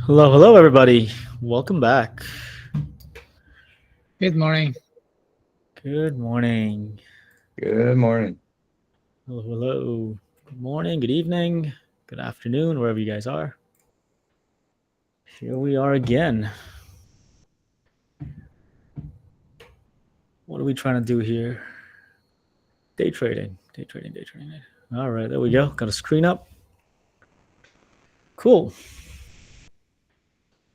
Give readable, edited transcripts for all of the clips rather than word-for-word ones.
Hello, everybody. Welcome back. Good morning. Good morning. Good morning. Hello. Good morning, good evening, good afternoon, wherever you guys are. Here we are again. What are we trying to do here? Day trading. All right, there we go. Got a screen up. Cool.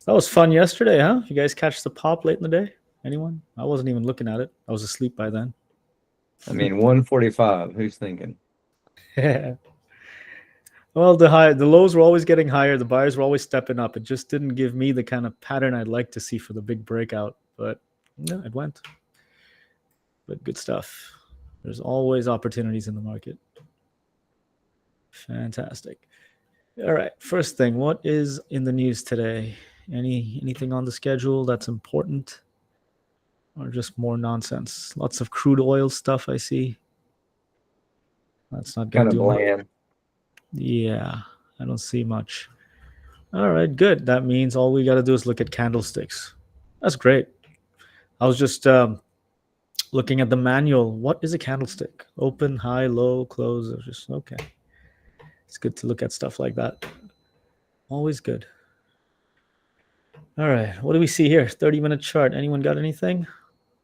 That was fun yesterday, huh? You guys catch the pop late in the day? Anyone? I wasn't even looking at it. I was asleep by then. I mean, 145. Who's thinking? Well, the lows were always getting higher. The buyers were always stepping up. It just didn't give me the kind of pattern I'd like to see for the big breakout. But yeah, it went. But good stuff. There's always opportunities in the market. Fantastic. All right. First thing, what is in the news today? Anything on the schedule that's important? Or just more nonsense? Lots of crude oil stuff I see. That's not going Kind to of do bland. Yeah, I don't see much. All right, good. That means all we got to do is look at candlesticks. That's great. I was just looking at the manual. What is a candlestick? Open, high, low, close. Just okay. It's good to look at stuff like that. Always good. All right, what do we see here? 30-minute chart. Anyone got anything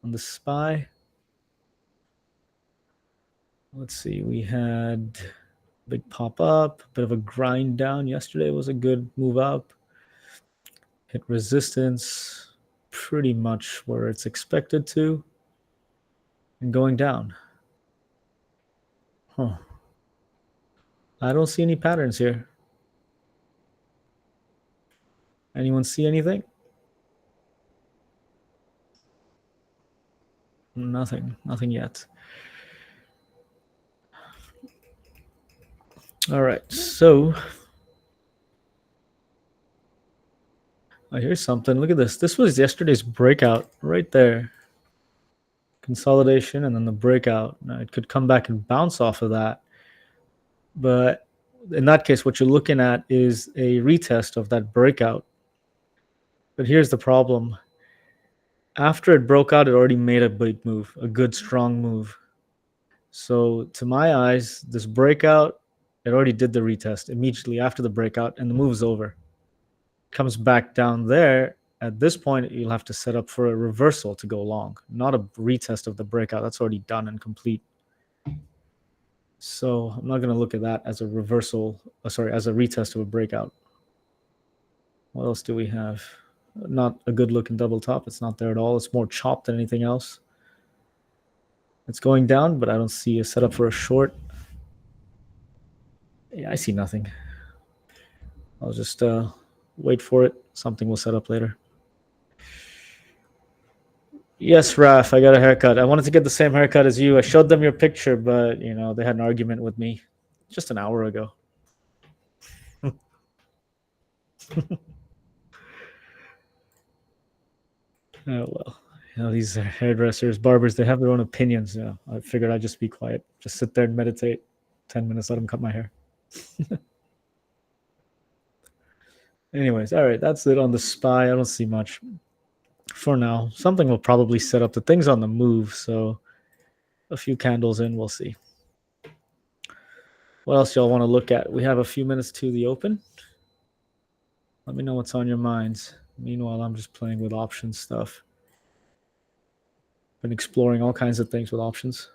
on the SPY? Let's see. We had big pop up, a bit of a grind down. Yesterday was a good move up. Hit resistance pretty much where it's expected to. And going down. Huh. I don't see any patterns here. Anyone see anything? Nothing yet. All right, so here's something. Look at this. This was yesterday's breakout right there. Consolidation and then the breakout. Now, it could come back and bounce off of that. But in that case, what you're looking at is a retest of that breakout. But here's the problem. After it broke out, it already made a big move, a good, strong move. So to my eyes, this breakout, it already did the retest immediately after the breakout, and the move's over. Comes back down there. At this point, you'll have to set up for a reversal to go long, not a retest of the breakout. That's already done and complete. So I'm not going to look at that as a reversal, as a retest of a breakout. What else do we have? Not a good looking double top. It's not there at all. It's more chopped than anything else. It's going down, but I don't see a setup for a short. Yeah, I see nothing. I'll just wait for it. Something will set up later. Yes, Raf, I got a haircut. I wanted to get the same haircut as you. I showed them your picture, but they had an argument with me just an hour ago. Oh well, these hairdressers, barbers, they have their own opinions. I figured I'd just be quiet, just sit there and meditate. 10 minutes, let them cut my hair. Anyways, all right, that's it on the SPY. I don't see much for now. Something will probably set up. The thing's on the move, so a few candles in, we'll see. What else y'all want to look at? We have a few minutes to the open. Let me know what's on your minds. Meanwhile, I'm just playing with option stuff. Been exploring all kinds of things with options.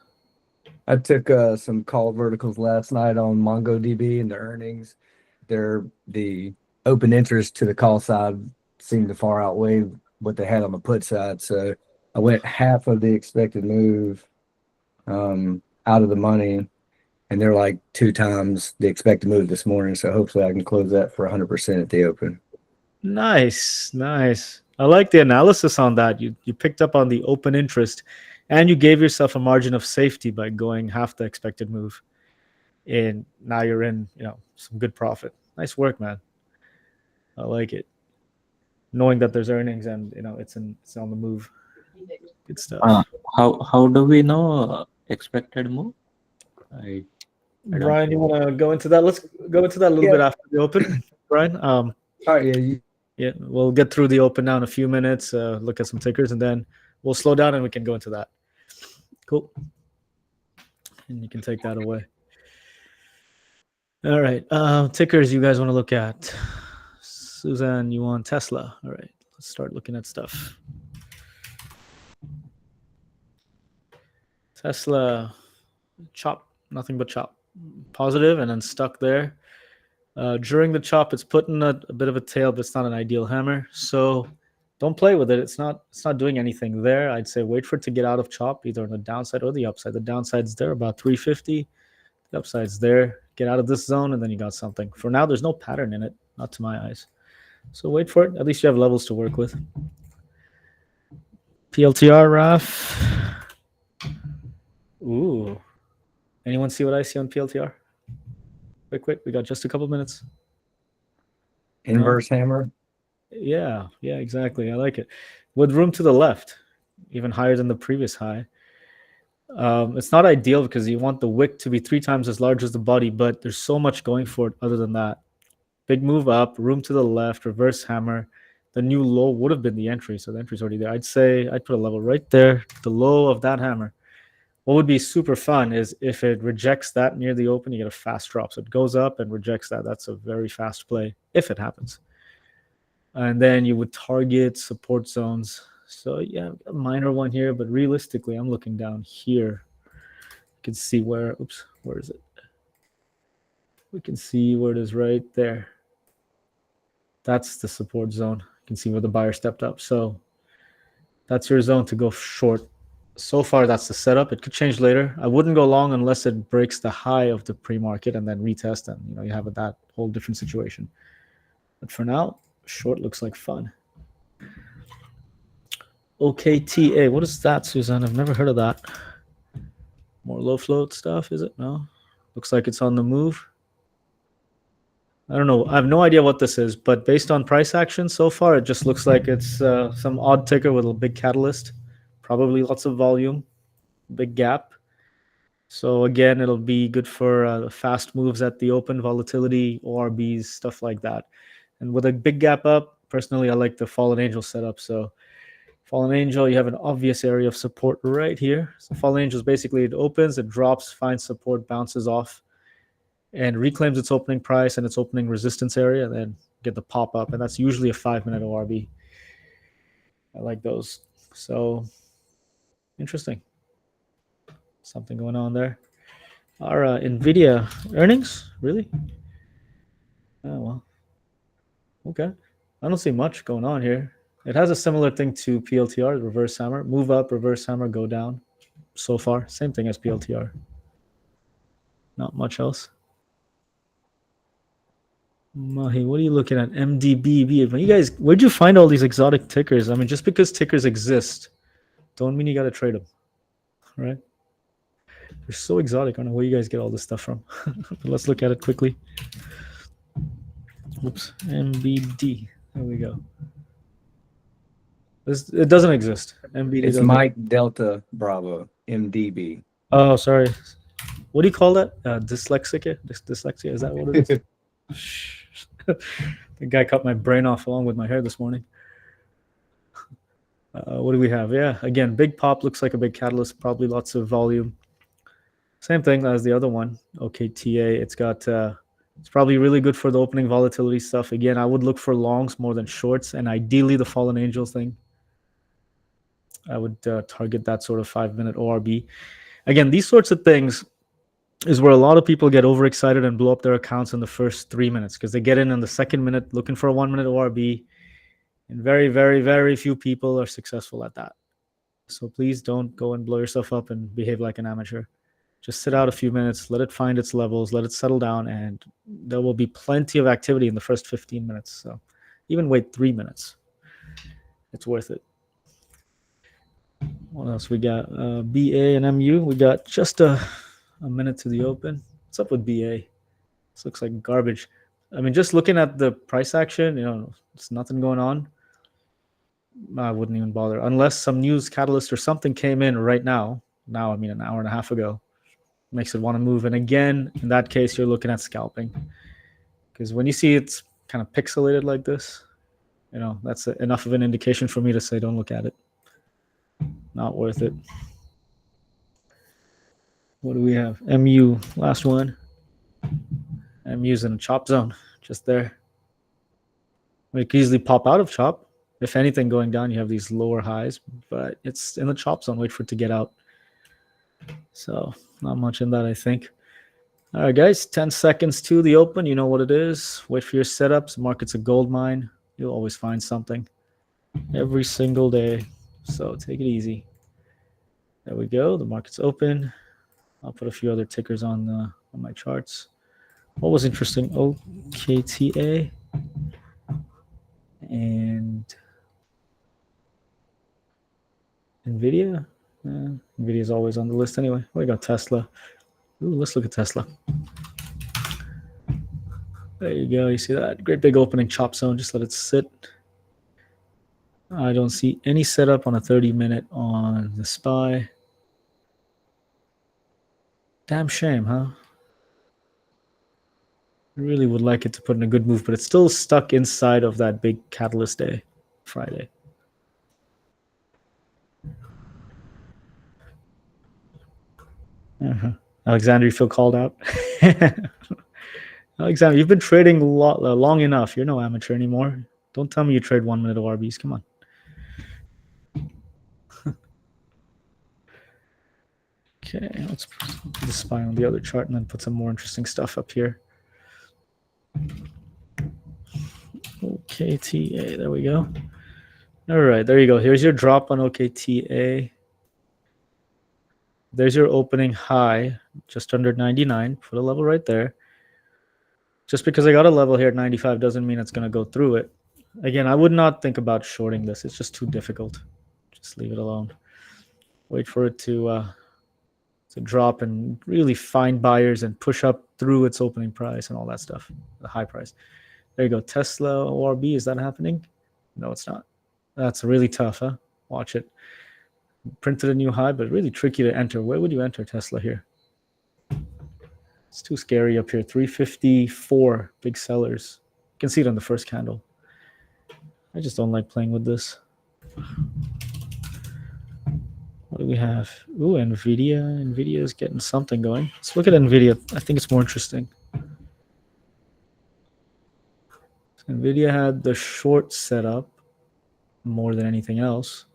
I took some call verticals last night on MongoDB and the earnings. The open interest to the call side seemed to far outweigh what they had on the put side. So I went half of the expected move out of the money, and they're like 2 times the expected move this morning. So hopefully I can close that for 100% at the open. Nice. I like the analysis on that. You picked up on the open interest, and you gave yourself a margin of safety by going half the expected move. And now you're in, some good profit. Nice work, man. I like it. Knowing that there's earnings and it's on the move. Good stuff. How do we know expected move? Brian, you want to go into that? Let's go into that a little bit after the open. Brian. All right, yeah. Yeah, we'll get through the open now in a few minutes, look at some tickers, and then we'll slow down and we can go into that. Cool. And you can take that away. All right. Tickers you guys want to look at. Suzanne, you want Tesla. All right. Let's start looking at stuff. Tesla, chop, nothing but chop. Positive and then stuck there. During the chop, it's putting a bit of a tail, but it's not an ideal hammer. So don't play with it. It's not doing anything there. I'd say wait for it to get out of chop, either on the downside or the upside. The downside's there, about 350. The upside's there. Get out of this zone, and then you got something. For now, there's no pattern in it, not to my eyes. So wait for it. At least you have levels to work with. PLTR, Raf. Ooh. Anyone see what I see on PLTR? Quick. We got just a couple minutes. Inverse hammer. Yeah, exactly. I like it. With room to the left, even higher than the previous high. It's not ideal because you want the wick to be 3 times as large as the body, but there's so much going for it other than that. Big move up, room to the left, reverse hammer. The new low would have been the entry, so the entry's already there. I'd say I'd put a level right there, the low of that hammer. What would be super fun is if it rejects that near the open, you get a fast drop. So it goes up and rejects that. That's a very fast play if it happens. And then you would target support zones. So yeah, a minor one here, but realistically, I'm looking down here. You can see where, where is it? We can see where it is right there. That's the support zone. You can see where the buyer stepped up. So that's your zone to go short. So far, that's the setup. It could change later. I wouldn't go long unless it breaks the high of the pre-market and then retest, and you have that whole different situation. But for now, short looks like fun. OKTA, what is that, Suzanne? I've never heard of that. More low float stuff, is it? No. Looks like it's on the move. I don't know. I have no idea what this is, but based on price action so far, it just looks like it's some odd ticker with a big catalyst. Probably lots of volume, big gap. So again, it'll be good for fast moves at the open, volatility, ORBs, stuff like that. And with a big gap up, personally, I like the Fallen Angel setup. So Fallen Angel, you have an obvious area of support right here. So Fallen Angel is basically, it opens, it drops, finds support, bounces off, and reclaims its opening price and its opening resistance area, and then get the pop up. And that's usually a 5-minute ORB. I like those. So interesting. Something going on there. Our NVIDIA earnings? Really? Oh, well. Okay. I don't see much going on here. It has a similar thing to PLTR, reverse hammer. Move up, reverse hammer, go down. So far, same thing as PLTR. Not much else. Mahi, what are you looking at? MDBB. You guys, where'd you find all these exotic tickers? I mean, just because tickers exist, don't mean you got to trade them, right? They're so exotic. I don't know where you guys get all this stuff from. Let's look at it quickly. Oops, MBD. There we go. It doesn't exist. MBD. It's Mike Delta Bravo, MDB. Oh, sorry. What do you call that? Dyslexia? Dyslexia? Is that what it is? The guy cut my brain off along with my hair this morning. What do we have? Yeah, again, big pop, looks like a big catalyst, probably lots of volume. Same thing as the other one, OKTA. It's got, it's probably really good for the opening volatility stuff. Again, I would look for longs more than shorts, and ideally the Fallen Angels thing. I would target that sort of 5-minute ORB. Again, these sorts of things is where a lot of people get overexcited and blow up their accounts in the first 3 minutes because they get in the second minute looking for a 1-minute ORB, and very, very, very few people are successful at that. So please don't go and blow yourself up and behave like an amateur. Just sit out a few minutes, let it find its levels, let it settle down, and there will be plenty of activity in the first 15 minutes. So even wait 3 minutes. It's worth it. What else we got? BA and MU. We got just a minute to the open. What's up with BA? This looks like garbage. I mean, just looking at the price action, it's nothing going on. I wouldn't even bother unless some news catalyst or something came in right now. Now, I mean, an hour and a half ago. Makes it want to move. And again, in that case, you're looking at scalping. Because when you see it's kind of pixelated like this, that's enough of an indication for me to say don't look at it. Not worth it. What do we have? MU, last one. MU's in a chop zone, just there. It could easily pop out of chop. If anything, going down, you have these lower highs, but it's in the chop zone. Wait for it to get out. So not much in that, I think. All right, guys, 10 seconds to the open. You know what it is. Wait for your setups. The market's a gold mine. You'll always find something every single day. So take it easy. There we go. The market's open. I'll put a few other tickers on my charts. What was interesting? OKTA and NVIDIA. NVIDIA is always on the list anyway. We got Tesla. Ooh, let's look at Tesla. There you go. You see that? Great big opening chop zone. Just let it sit. I don't see any setup on a 30-minute on the SPY. Damn shame, huh? I really would like it to put in a good move, but it's still stuck inside of that big catalyst day, Friday. Alexander, you feel called out? Alexander, you've been trading long enough. You're no amateur anymore. Don't tell me you trade 1 minute ORBs. Come on. Okay, let's put the SPY on the other chart and then put some more interesting stuff up here. OKTA, there we go. All right, there you go. Here's your drop on OKTA. There's your opening high, just under 99. Put a level right there. Just because I got a level here at 95 doesn't mean it's going to go through it. Again, I would not think about shorting this. It's just too difficult. Just leave it alone. Wait for it to drop and really find buyers and push up through its opening price and all that stuff, the high price. There you go. Tesla ORB, is that happening? No, it's not. That's really tough, huh? Watch it. Printed a new high, but really tricky to enter. Where would you enter Tesla here? It's too scary up here. 354 big sellers. You can see it on the first candle. I just don't like playing with this. What do we have? Ooh, NVIDIA. NVIDIA is getting something going. Let's look at NVIDIA. I think it's more interesting. NVIDIA had the short setup more than anything else.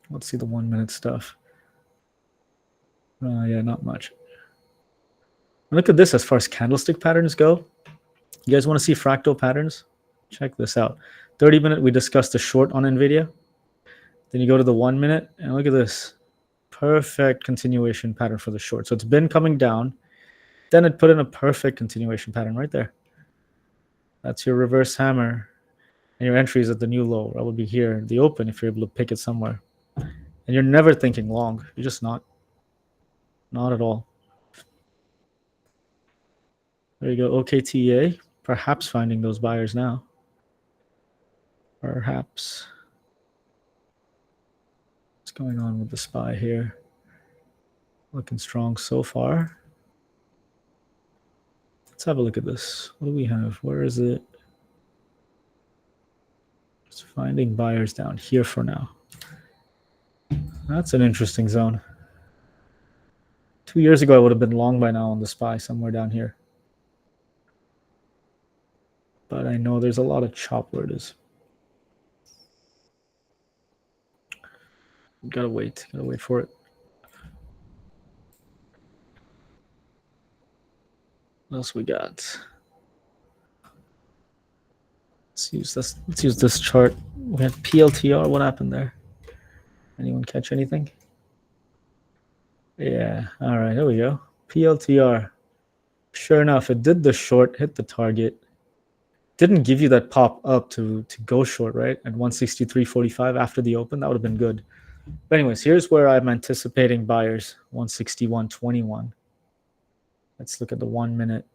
Let's see the 1 minute stuff. Yeah, not much. Look at this as far as candlestick patterns go. You guys want to see fractal patterns? Check this out. 30-minute, we discussed the short on NVIDIA. Then you go to the 1 minute, and look at this. Perfect continuation pattern for the short. So it's been coming down. Then it put in a perfect continuation pattern right there. That's your reverse hammer. And your entry is at the new low. That would be here, the open, if you're able to pick it somewhere. And you're never thinking long. You're just not. Not at all. There you go, OKTA. Perhaps finding those buyers now. Perhaps. What's going on with the SPY here? Looking strong so far. Let's have a look at this. What do we have? Where is it? Just finding buyers down here for now. That's an interesting zone. 2 years ago, I would have been long by now on the SPY somewhere down here. But I know there's a lot of chop where it is. Gotta wait for it. What else we got? Let's use this chart. We had PLTR. What happened there? Anyone catch anything? Yeah. All right. There we go. PLTR. Sure enough, it did the short, hit the target. Didn't give you that pop up to go short, right? At 163.45 after the open. That would have been good. But anyways, here's where I'm anticipating buyers. 161.21. Let's look at the 1 minute.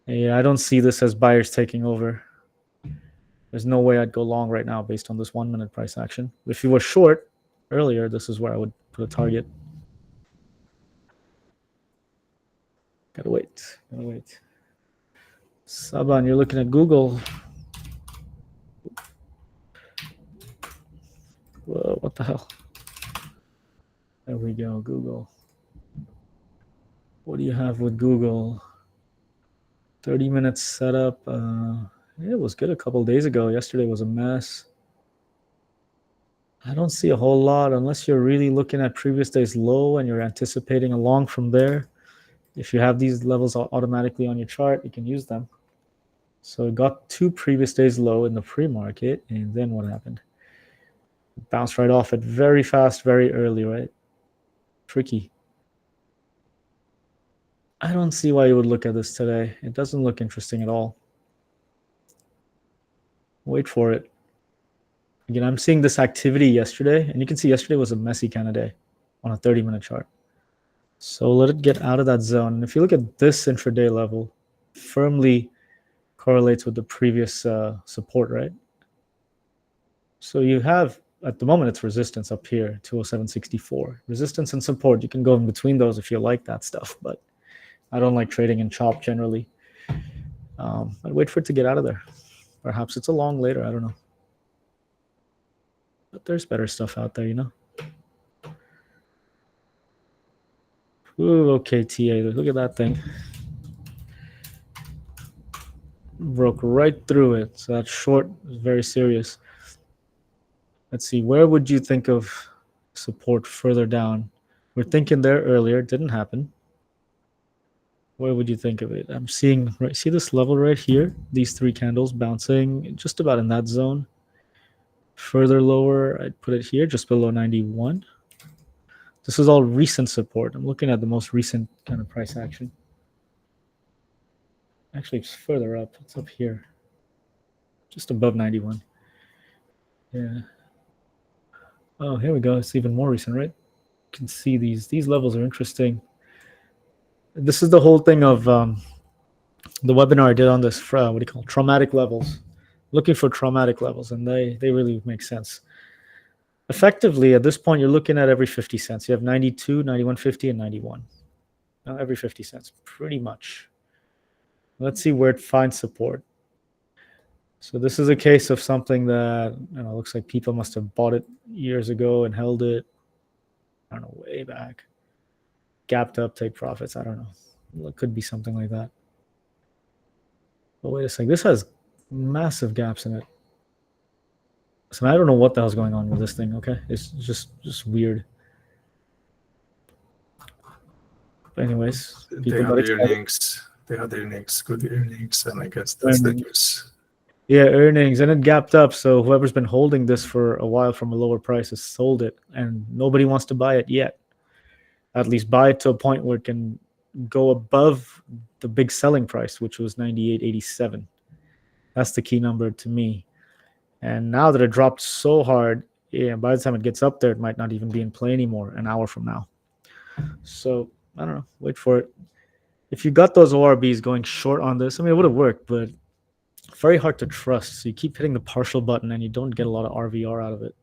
Yeah, I don't see this as buyers taking over. There's no way I'd go long right now based on this 1 minute price action. If you were short earlier, this is where I would put a target. Gotta wait. Saban, you're looking at Google. Whoa, what the hell? There we go, Google. What do you have with Google? 30 minutes setup. It was good a couple days ago. Yesterday was a mess. I don't see a whole lot unless you're really looking at previous day's low and you're anticipating a long from there. If you have these levels automatically on your chart, you can use them. So it got 2 previous days low in the pre-market, and then what happened? It bounced right off it very fast, very early, right? Tricky. I don't see why you would look at this today. It doesn't look interesting at all. Wait for it. Again, I'm seeing this activity yesterday, and you can see yesterday was a messy kind of day on a 30-minute chart. So let it get out of that zone. And if you look at this intraday level, firmly correlates with the previous support, right? So you have, at the moment, it's resistance up here, 207.64. Resistance and support, you can go in between those if you like that stuff, but I don't like trading in chop generally. I'd wait for it to get out of there. Perhaps it's a long later, I don't know. But there's better stuff out there, you know? Ooh, okay, TA, look at that thing. Broke right through it. So that short is very serious. Let's see, where would you think of support further down? We're thinking there earlier, it didn't happen. Where would you think of it? I'm seeing, right, see this level right here? These 3 candles bouncing just about in that zone. Further lower, I'd put it here, just below 91. This is all recent support. I'm looking at the most recent kind of price action. Actually, it's further up. It's up here, just above 91. Yeah. Oh, here we go. It's even more recent, right? You can see these levels are interesting. This is the whole thing of the webinar I did on this, what do you call it? Traumatic levels. Looking for traumatic levels, and they really make sense. Effectively, at this point, you're looking at every 50 cents. You have 92, 91.50, and 91. Every 50 cents, pretty much. Let's see where it finds support. So this is a case of something that, you know, looks like people must have bought it years ago and held it, I don't know, way back. Gapped up, take profits, I don't know. It could be something like that. But wait a second, this has massive gaps in it. So I don't know what the hell's going on with this thing, okay? It's just weird. But anyways, They had earnings. They had earnings, good earnings, and I guess that's the news. Yeah, earnings, and it gapped up. So whoever's been holding this for a while from a lower price has sold it, and nobody wants to buy it yet. At least buy it to a point where it can go above the big selling price, which was 98.87. That's the key number to me. And now that it dropped so hard, yeah, by the time it gets up there, it might not even be in play anymore an hour from now. So I don't know. Wait for it. If you got those ORBs going short on this, I mean, it would have worked, but very hard to trust. So you keep hitting the partial button and you don't get a lot of RVR out of it.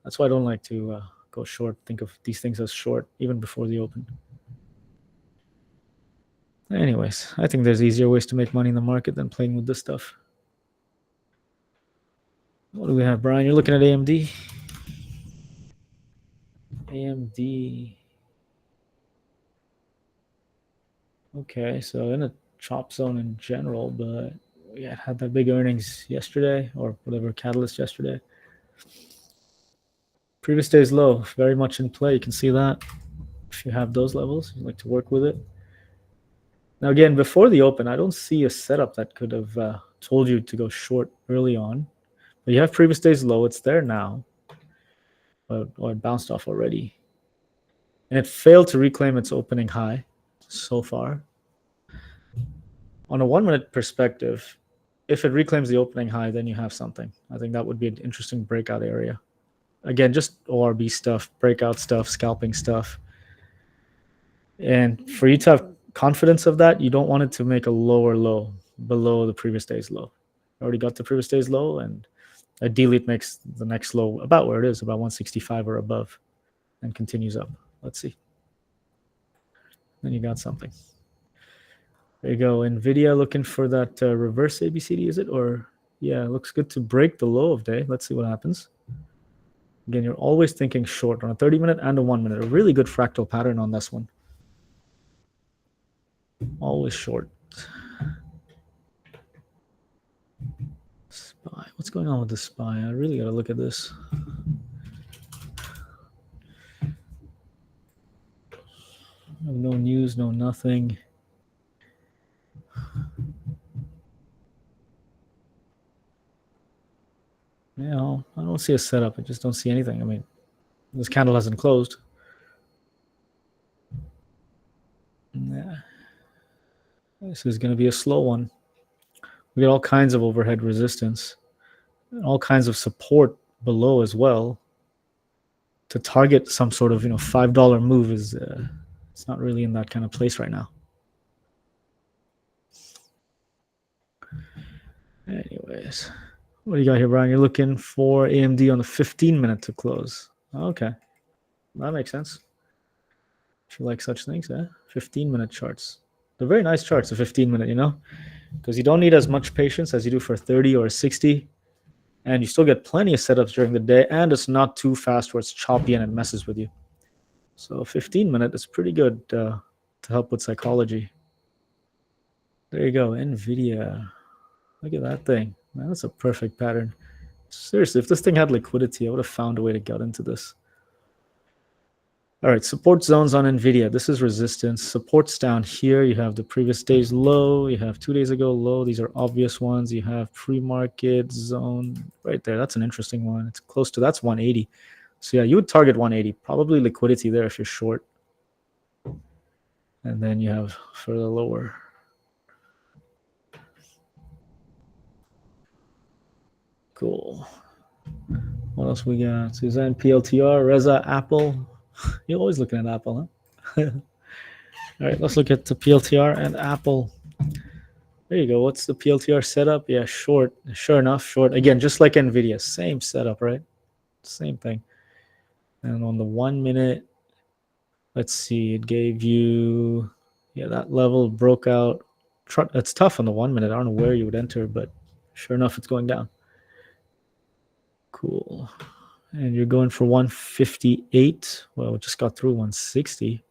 That's why I don't like to go short. Think of these things as short, even before the open. Anyways, I think there's easier ways to make money in the market than playing with this stuff. What do we have, Brian? You're looking at AMD. AMD. Okay, so in a chop zone in general, but yeah, it had that big earnings yesterday or whatever catalyst yesterday. Previous day's low, very much in play. You can see that. If you have those levels, you like to work with it. Now, again, before the open, I don't see a setup that could have told you to go short early on. But you have previous day's low. It's there now. Or it bounced off already. And it failed to reclaim its opening high so far. On a 1-minute perspective, if it reclaims the opening high, then you have something. I think that would be an interesting breakout area. Again, just ORB stuff, breakout stuff, scalping stuff. And for you to have confidence of that, you don't want it to make a lower low below the previous day's low. Already got the previous day's low, and ideally it makes the next low about where it is, about 165 or above, and continues up. Let's see. Then you got something. There you go. NVIDIA looking for that reverse ABCD, is it? Or, yeah, looks good to break the low of day. Let's see what happens. Again, you're always thinking short on a 30-minute and a 1-minute. A really good fractal pattern on this one. Always short. SPY. What's going on with the SPY? I really got to look at this. No news, no nothing. Yeah, I don't see a setup. I just don't see anything. I mean, this candle hasn't closed. Yeah. This is going to be a slow one. We got all kinds of overhead resistance, and all kinds of support below as well. To target some sort of $5 move is it's not really in that kind of place right now. Anyways, what do you got here, Brian? You're looking for AMD on the 15-minute to close. Okay, that makes sense. If you like such things, 15-minute charts. They're very nice charts, the 15-minute, because you don't need as much patience as you do for 30 or 60, and you still get plenty of setups during the day, and it's not too fast where it's choppy and it messes with you. So 15-minute is pretty good to help with psychology. There you go, NVIDIA. Look at that thing. Man, that's a perfect pattern. Seriously, if this thing had liquidity, I would have found a way to get into this. All right, support zones on NVIDIA. This is resistance. Supports down here. You have the previous day's low. You have 2 days ago low. These are obvious ones. You have pre-market zone right there. That's an interesting one. It's close to, that's 180. So yeah, you would target 180. Probably liquidity there if you're short. And then you have further lower. Cool. What else we got? Suzanne, PLTR, Reza, Apple. You're always looking at Apple, huh? All right, let's look at the PLTR and Apple. There you go. What's the PLTR setup? Yeah, short. Sure enough, short. Again, just like NVIDIA, same setup, right? Same thing. And on the 1 minute, let's see, it gave you, yeah, that level broke out. It's tough on the 1 minute. I don't know where you would enter, but sure enough, it's going down. Cool. And you're going for 158. Well, we just got through 160.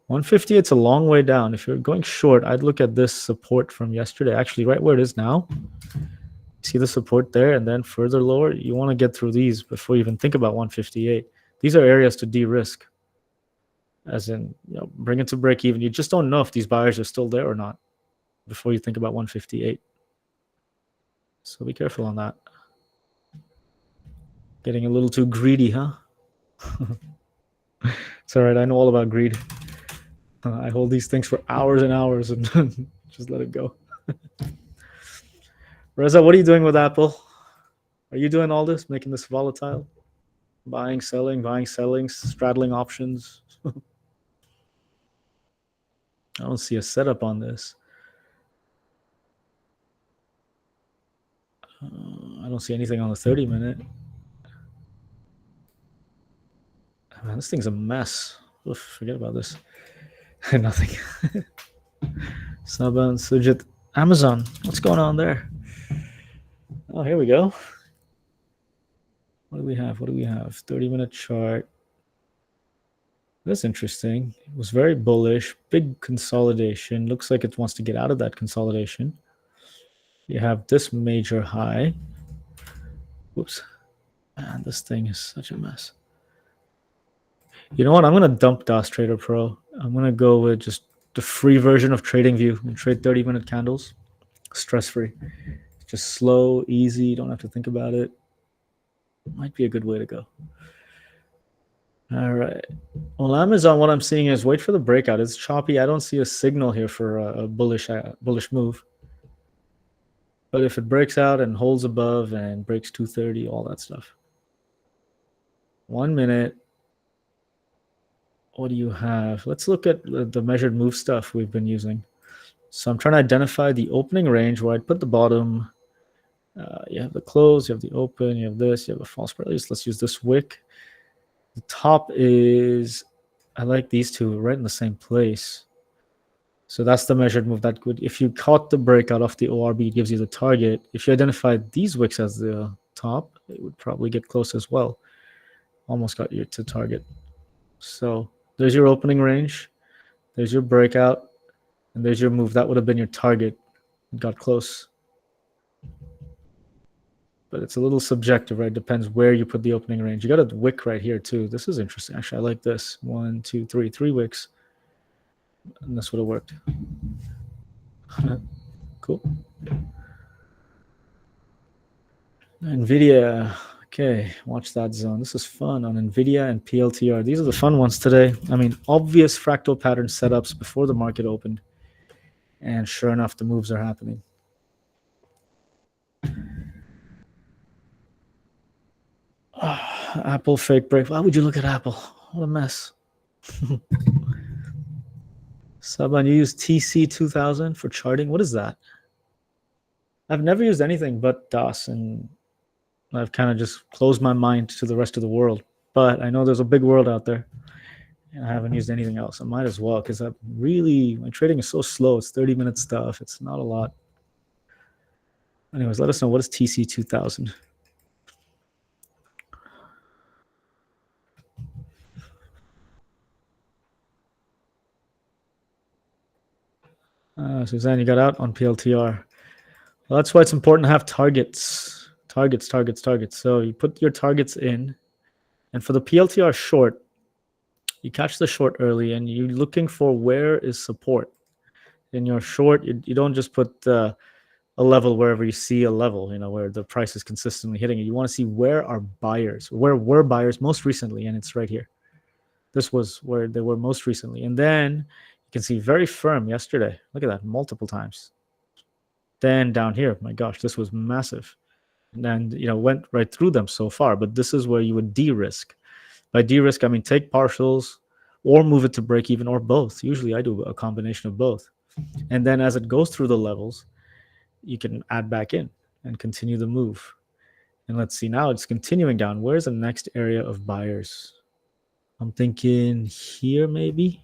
150, it's a long way down. If you're going short, I'd look at this support from yesterday. Actually, right where it is now. See the support there, and then further lower. You want to get through these before you even think about 158. These are areas to de-risk. As in, bring it to break even. You just don't know if these buyers are still there or not before you think about 158. So be careful on that. Getting a little too greedy, huh? It's all right. I know all about greed. I hold these things for hours and hours and just let it go. Reza, what are you doing with Apple? Are you doing all this, making this volatile? Buying, selling, straddling options? I don't see a setup on this. I don't see anything on the 30-minute. Man, this thing's a mess. Oof, forget about this. Nothing. Saban, Sujit, Amazon. What's going on there? Oh, here we go. What do we have? 30-minute chart. That's interesting. It was very bullish. Big consolidation. Looks like it wants to get out of that consolidation. You have this major high. Whoops. Man, this thing is such a mess. You know what? I'm going to dump DOS Trader Pro. I'm going to go with just the free version of TradingView and trade 30-minute candles. Stress-free. Just slow, easy. You don't have to think about it. Might be a good way to go. All right. Well, Amazon, what I'm seeing is wait for the breakout. It's choppy. I don't see a signal here for a bullish move. But if it breaks out and holds above and breaks 230, all that stuff. 1 minute. What do you have? Let's look at the measured move stuff we've been using. So I'm trying to identify the opening range where I'd put the bottom. You have the close, you have the open, you have this, you have a false prelude. Let's use this wick. The top is, I like these two right in the same place. So that's the measured move. That could, if you caught the breakout off the ORB, it gives you the target. If you identified these wicks as the top, it would probably get close as well. Almost got you to target. So there's your opening range. There's your breakout. And there's your move. That would have been your target. It got close. But it's a little subjective, right? Depends where you put the opening range. You got a wick right here too. This is interesting. Actually, I like this. 1, 2, 3, 3 wicks. And this would have worked. Cool. NVIDIA. Okay, watch that zone. This is fun on NVIDIA and PLTR. These are the fun ones today. I mean, obvious fractal pattern setups before the market opened. And sure enough, the moves are happening. Apple fake break. Why would you look at Apple? What a mess. Saban, you use TC2000 for charting? What is that? I've never used anything but DOS, and I've kind of just closed my mind to the rest of the world. But I know there's a big world out there, and I haven't used anything else. I might as well, because my trading is so slow. It's 30-minute stuff. It's not a lot. Anyways, let us know, what is TC2000? Suzanne, you got out on PLTR. Well, that's why it's important to have targets. Targets. So you put your targets in. And for the PLTR short, you catch the short early and you're looking for where is support. In your short, you don't just put a level wherever you see a level, where the price is consistently hitting it. You want to see where are buyers, where were buyers most recently, and it's right here. This was where they were most recently. And then you can see very firm yesterday. Look at that, multiple times. Then down here, my gosh, this was massive. And, went right through them so far. But this is where you would de-risk. By de-risk, I mean take partials or move it to break even, or both. Usually I do a combination of both. And then as it goes through the levels, you can add back in and continue the move. And let's see, now it's continuing down. Where's the next area of buyers? I'm thinking here maybe.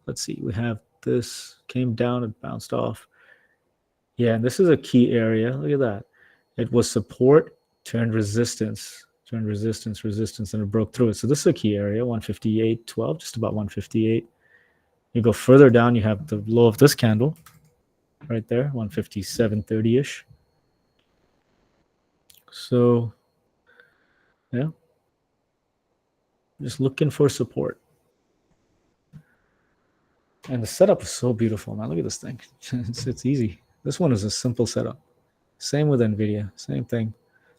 Let's see, we have this, came down and bounced off. Yeah, and this is a key area. Look at that. It was support, turned resistance, and it broke through it. So this is a key area, 158.12, just about 158. You go further down, you have the low of this candle right there, 157.30-ish. So, yeah, just looking for support. And the setup is so beautiful, man. Look at this thing. It's easy. This one is a simple setup. Same with NVIDIA, same thing.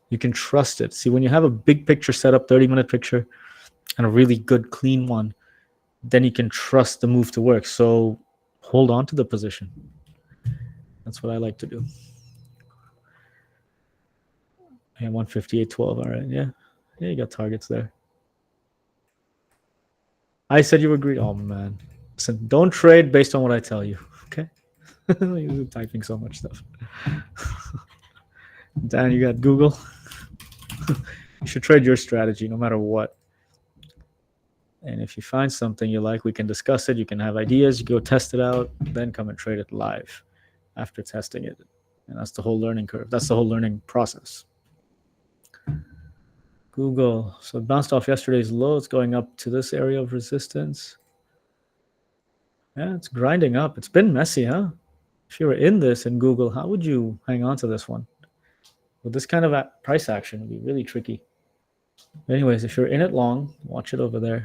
You can trust it. See, when you have a big picture setup, 30-minute picture, and a really good, clean one, then you can trust the move to work. So hold on to the position. That's what I like to do. Yeah, 158.12, all right, yeah. Yeah, you got targets there. I said you agreed. Oh, man. Listen, don't trade based on what I tell you, okay? You're typing so much stuff. Dan, you got Google? You should trade your strategy no matter what. And if you find something you like, we can discuss it. You can have ideas. You go test it out, then come and trade it live after testing it. And that's the whole learning curve. That's the whole learning process. Google. So it bounced off yesterday's low. It's going up to this area of resistance. Yeah, it's grinding up. It's been messy, huh? If you were in this in Google, how would you hang on to this one? With this kind of price action, it would be really tricky. Anyways, if you're in it long, watch it over there.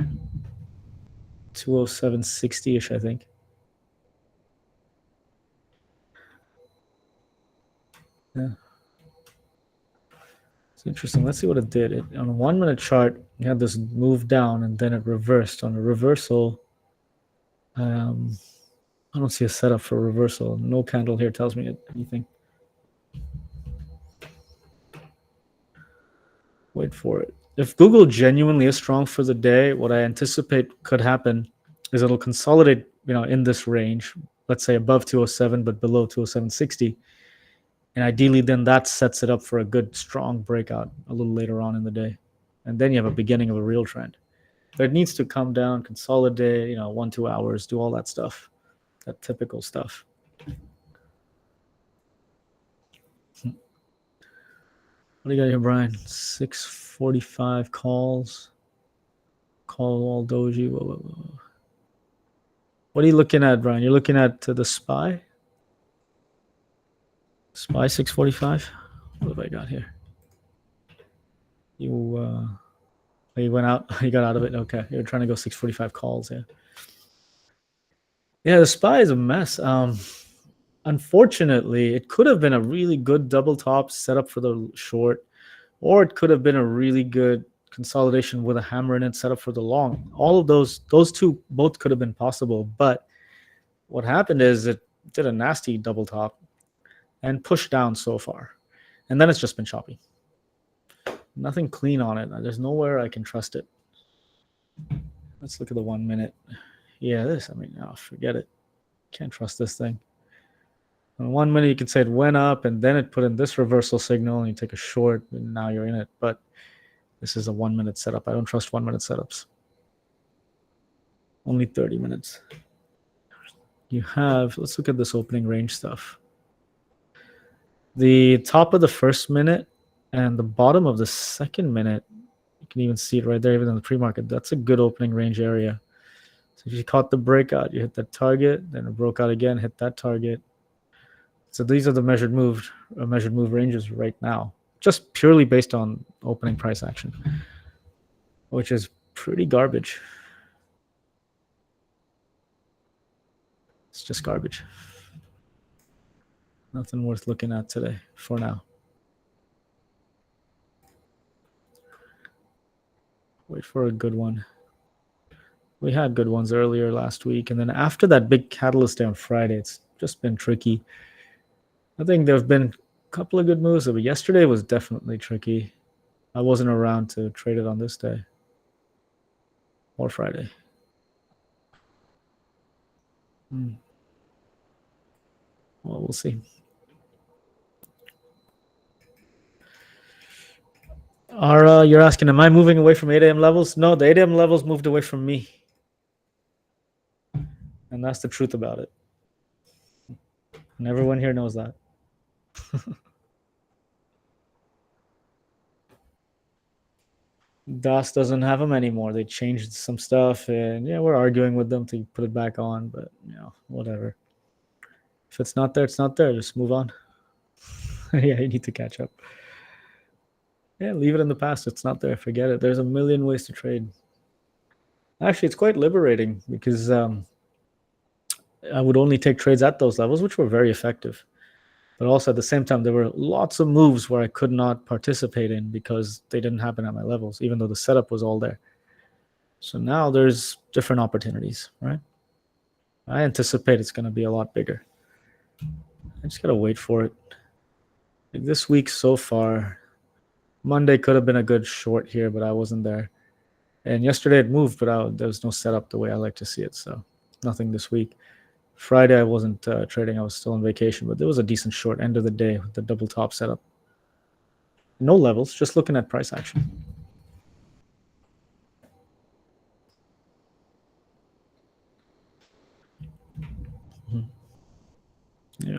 207.60-ish, I think. Yeah. It's interesting. Let's see what it did. On a 1-minute chart, you had this move down, and then it reversed. On a reversal, I don't see a setup for reversal. No candle here tells me anything. Wait for it. If Google genuinely is strong for the day, what I anticipate could happen is it'll consolidate, in this range, let's say above 207, but below 207.60. And ideally, then that sets it up for a good, strong breakout a little later on in the day. And then you have a beginning of a real trend. But it needs to come down, consolidate, 1-2 hours, do all that stuff. that typical stuff. What do you got here, Brian? 645 calls. Call all doji. Whoa. What are you looking at, Brian? You're looking at the SPY? SPY 645? What have I got here? You went out. You got out of it. Okay, you're trying to go 645 calls. Yeah, the SPY is a mess. Unfortunately, it could have been a really good double top setup for the short, or it could have been a really good consolidation with a hammer in it set up for the long. All of those two both could have been possible, but what happened is it did a nasty double top and pushed down so far, and then it's just been choppy. Nothing clean on it. There's nowhere I can trust it. Let's look at the 1 minute. Yeah, forget it. Can't trust this thing. In 1 minute, you can say it went up and then it put in this reversal signal and you take a short and now you're in it. But this is a 1 minute setup. I don't trust 1 minute setups. Only 30 minutes. Let's look at this opening range stuff. The top of the first minute and the bottom of the second minute, you can even see it right there, even in the pre-market. That's a good opening range area. So if you caught the breakout, you hit that target, then it broke out again, hit that target. So these are the measured move ranges right now, just purely based on opening price action, which is pretty garbage. It's just garbage. Nothing worth looking at today for now. Wait for a good one. We had good ones earlier last week, and then after that big catalyst day on Friday, it's just been tricky. I think there have been a couple of good moves, but yesterday was definitely tricky. I wasn't around to trade it on this day or Friday. Well, we'll see. You're asking, am I moving away from 8 a.m. levels? No, the 8 a.m. levels moved away from me. And that's the truth about it. And everyone here knows that. DAS doesn't have them anymore. They changed some stuff, and yeah, we're arguing with them to put it back on, but whatever. If it's not there, it's not there. Just move on. Yeah, you need to catch up. Yeah, leave it in the past. It's not there. Forget it. There's a million ways to trade. Actually, it's quite liberating because I would only take trades at those levels, which were very effective. But also at the same time, there were lots of moves where I could not participate in because they didn't happen at my levels, even though the setup was all there. So now there's different opportunities, right? I anticipate it's going to be a lot bigger. I just got to wait for it. Like this week so far, Monday could have been a good short here, but I wasn't there. And yesterday it moved, but there was no setup the way I like to see it. So nothing this week. Friday I wasn't trading. I was still on vacation, but there was a decent short end of the day with the double top setup. No levels, just looking at price action. Yeah.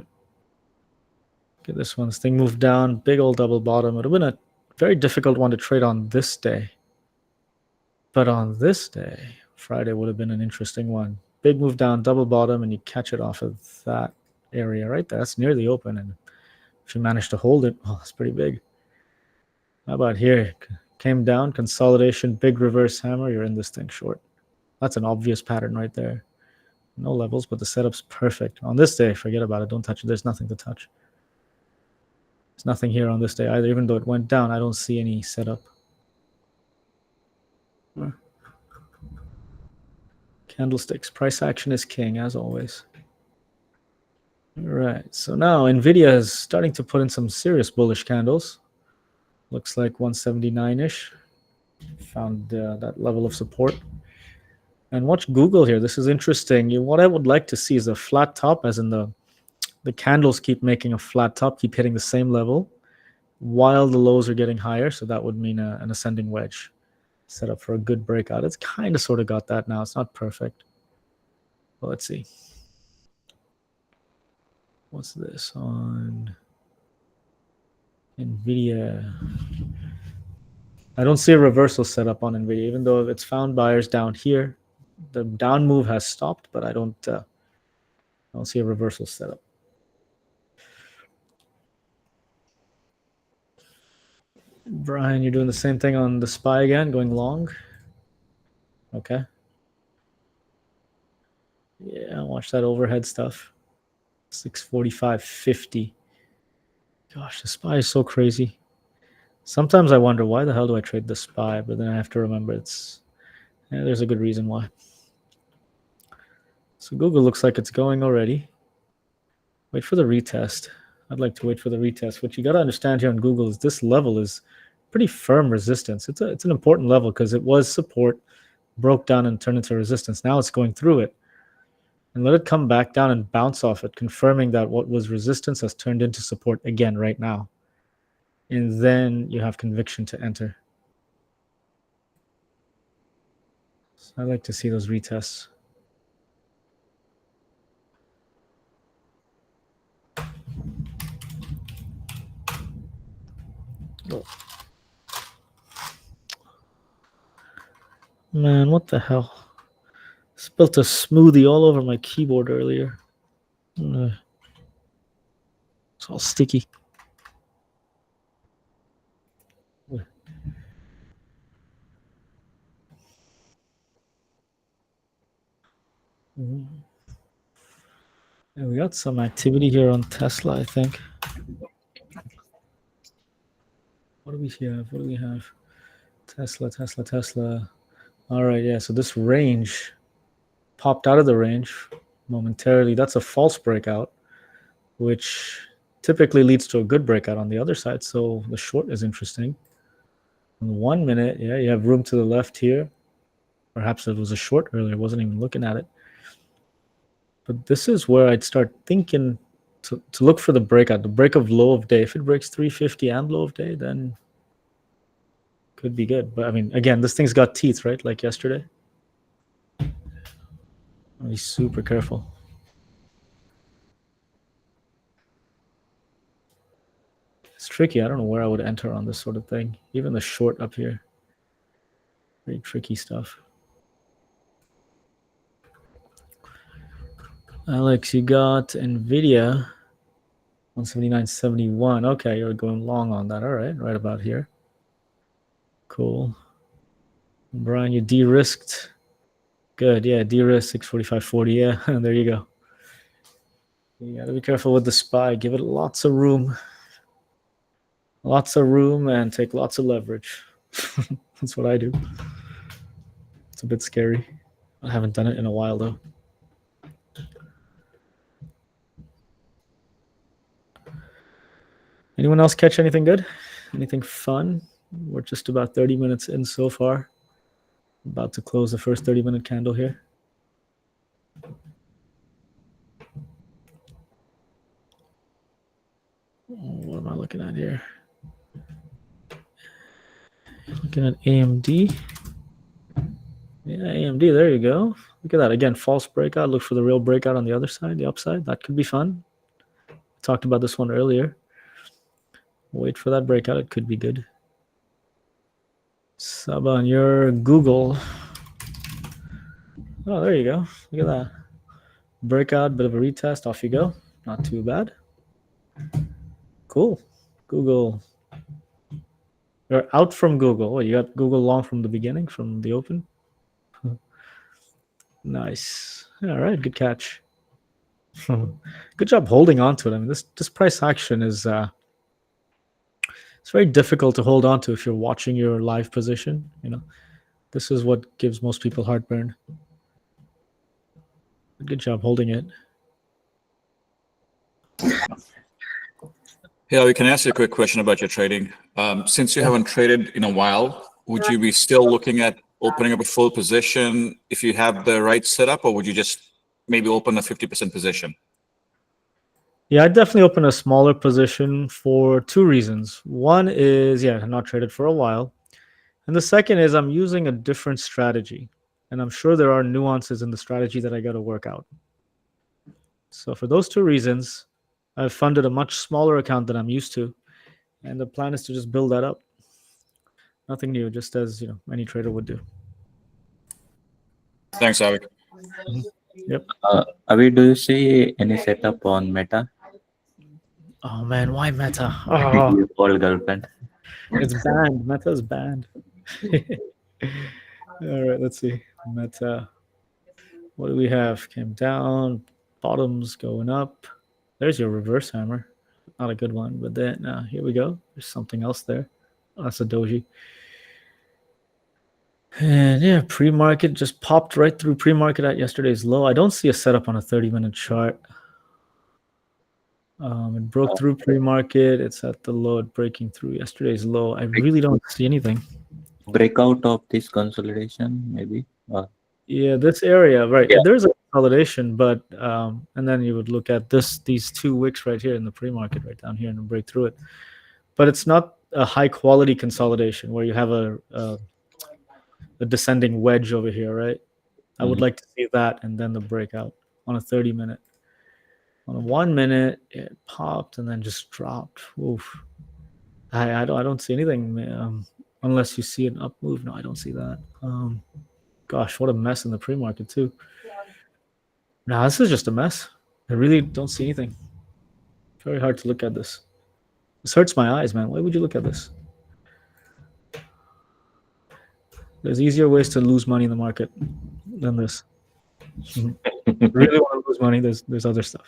Okay, this one. This thing moved down, big old double bottom. It would have been a very difficult one to trade on this day. But on this day, Friday would have been an interesting one. Big move down, double bottom, and you catch it off of that area right there. That's nearly open. And if you manage to hold it, oh, it's pretty big. How about here? Came down, consolidation, big reverse hammer. You're in this thing short. That's an obvious pattern right there. No levels, but the setup's perfect. On this day, forget about it. Don't touch it. There's nothing to touch. There's nothing here on this day either. Even though it went down, I don't see any setup. Candlesticks. Price action is king, as always. All right. So now NVIDIA is starting to put in some serious bullish candles. Looks like 179-ish. Found that level of support. And watch Google here. This is interesting. What I would like to see is a flat top, as in the candles keep making a flat top, keep hitting the same level, while the lows are getting higher. So that would mean an ascending wedge set up for a good breakout. It's kind of sort of got that now. It's not perfect. But let's see. What's this on NVIDIA? I don't see a reversal set up on NVIDIA, even though it's found buyers down here. The down move has stopped, but I don't see a reversal set up. Brian, you're doing the same thing on the SPY again, going long. Okay. Yeah, watch that overhead stuff. 645.50. Gosh, the SPY is so crazy. Sometimes I wonder, why the hell do I trade the SPY? But then I have to remember there's a good reason why. So Google looks like it's going already. Wait for the retest. I'd like to wait for the retest. What you got to understand here on Google is this level is pretty firm resistance. It's an important level because it was support, broke down and turned into resistance. Now it's going through it. And let it come back down and bounce off it, confirming that what was resistance has turned into support again right now. And then you have conviction to enter. So I like to see those retests. Oh. Man, what the hell? Spilled a smoothie all over my keyboard earlier. It's all sticky. And we got some activity here on Tesla, I think. What do we have? Tesla. All right, yeah. So this range popped out of the range momentarily. That's a false breakout, which typically leads to a good breakout on the other side. So the short is interesting. In 1 minute, yeah, you have room to the left here. Perhaps it was a short earlier. I wasn't even looking at it. But this is where I'd start thinking to look for the breakout, the break of low of day. If it breaks 350 and low of day, then could be good. But I mean, again, this thing's got teeth, right? Like yesterday. Be super careful. It's tricky. I don't know where I would enter on this sort of thing. Even the short up here. Very tricky stuff. Alex, you got NVIDIA 179.71. Okay, you're going long on that. All right, right about here. Cool. Brian, you de-risked. Good, yeah, de-risk 645.40. Yeah, there you go. You got to be careful with the SPY. Give it lots of room. Lots of room and take lots of leverage. That's what I do. It's a bit scary. I haven't done it in a while, though. Anyone else catch anything good? Anything fun? We're just about 30 minutes in so far. About to close the first 30-minute candle here. What am I looking at here? Looking at AMD. Yeah, AMD, there you go. Look at that. Again, false breakout. Look for the real breakout on the other side, the upside. That could be fun. Talked about this one earlier. Wait for that breakout. It could be good. Sub on your Google. Oh, there you go. Look at that. Breakout, bit of a retest. Off you go. Not too bad. Cool. Google. You're out from Google. What, you got Google long from the beginning, from the open? Nice. All right, good catch. Good job holding on to it. I mean, this price action is it's very difficult to hold on to if you're watching your live position. You know, this is what gives most people heartburn. Good job holding it. Yeah, we can ask you a quick question about your trading. Since you haven't traded in a while, would you be still looking at opening up a full position if you have the right setup, or would you just maybe open a 50% position? Yeah, I'd definitely open a smaller position for two reasons. One is, yeah, I've not traded for a while. And the second is I'm using a different strategy. And I'm sure there are nuances in the strategy that I got to work out. So for those two reasons, I've funded a much smaller account than I'm used to, and the plan is to just build that up. Nothing new, just as any trader would do. Thanks, Avi. Yep. Avi, do you see any setup on Meta? Oh man, why Meta? Oh, Your old girlfriend. it's banned. Meta's banned. All right, let's see. Meta. What do we have? Came down, bottoms going up. There's your reverse hammer. Not a good one, but then here we go. There's something else there. Oh, that's a doji. And yeah, pre-market just popped right through pre-market at yesterday's low. I don't see a setup on a 30-minute chart. It broke through pre-market. It's at the low, breaking through yesterday's low. I really don't see anything. Breakout of this consolidation, maybe. Yeah, this area, right? Yeah. There's a consolidation, but and then you would look at these 2 wicks right here in the pre-market, right down here, and break through it. But it's not a high-quality consolidation where you have a descending wedge over here, right? I would like to see that and then the breakout on a 30-minute. On a 1 minute, it popped and then just dropped. Oof. I don't see anything unless you see an up move. No, I don't see that. Gosh, what a mess in the pre-market too. Now this is just a mess. I really don't see anything. Very hard to look at this. This hurts my eyes, man. Why would you look at this? There's easier ways to lose money in the market than this. Really want to lose money? There's other stuff.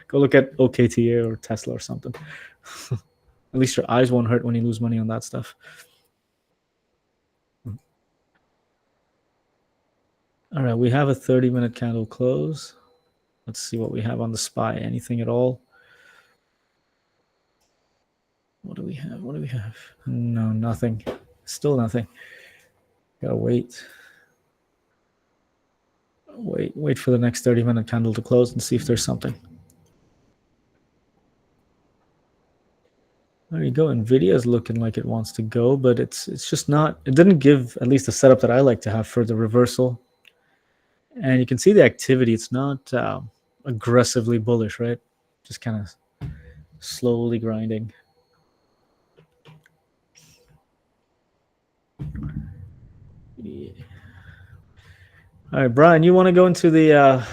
Go look at OKTA or Tesla or something. At least your eyes won't hurt when you lose money on that stuff. All right, we have a 30-minute candle close. Let's see what we have on the SPY. Anything at all? What do we have? What do we have? No, nothing. Still nothing. Gotta wait. Wait for the next 30-minute candle to close and see if there's something. There you go. NVIDIA is looking like it wants to go, but it's just not. It didn't give at least the setup that I like to have for the reversal. And you can see the activity. It's not aggressively bullish, right? Just kind of slowly grinding. Yeah. All right, Brian, you want to go into the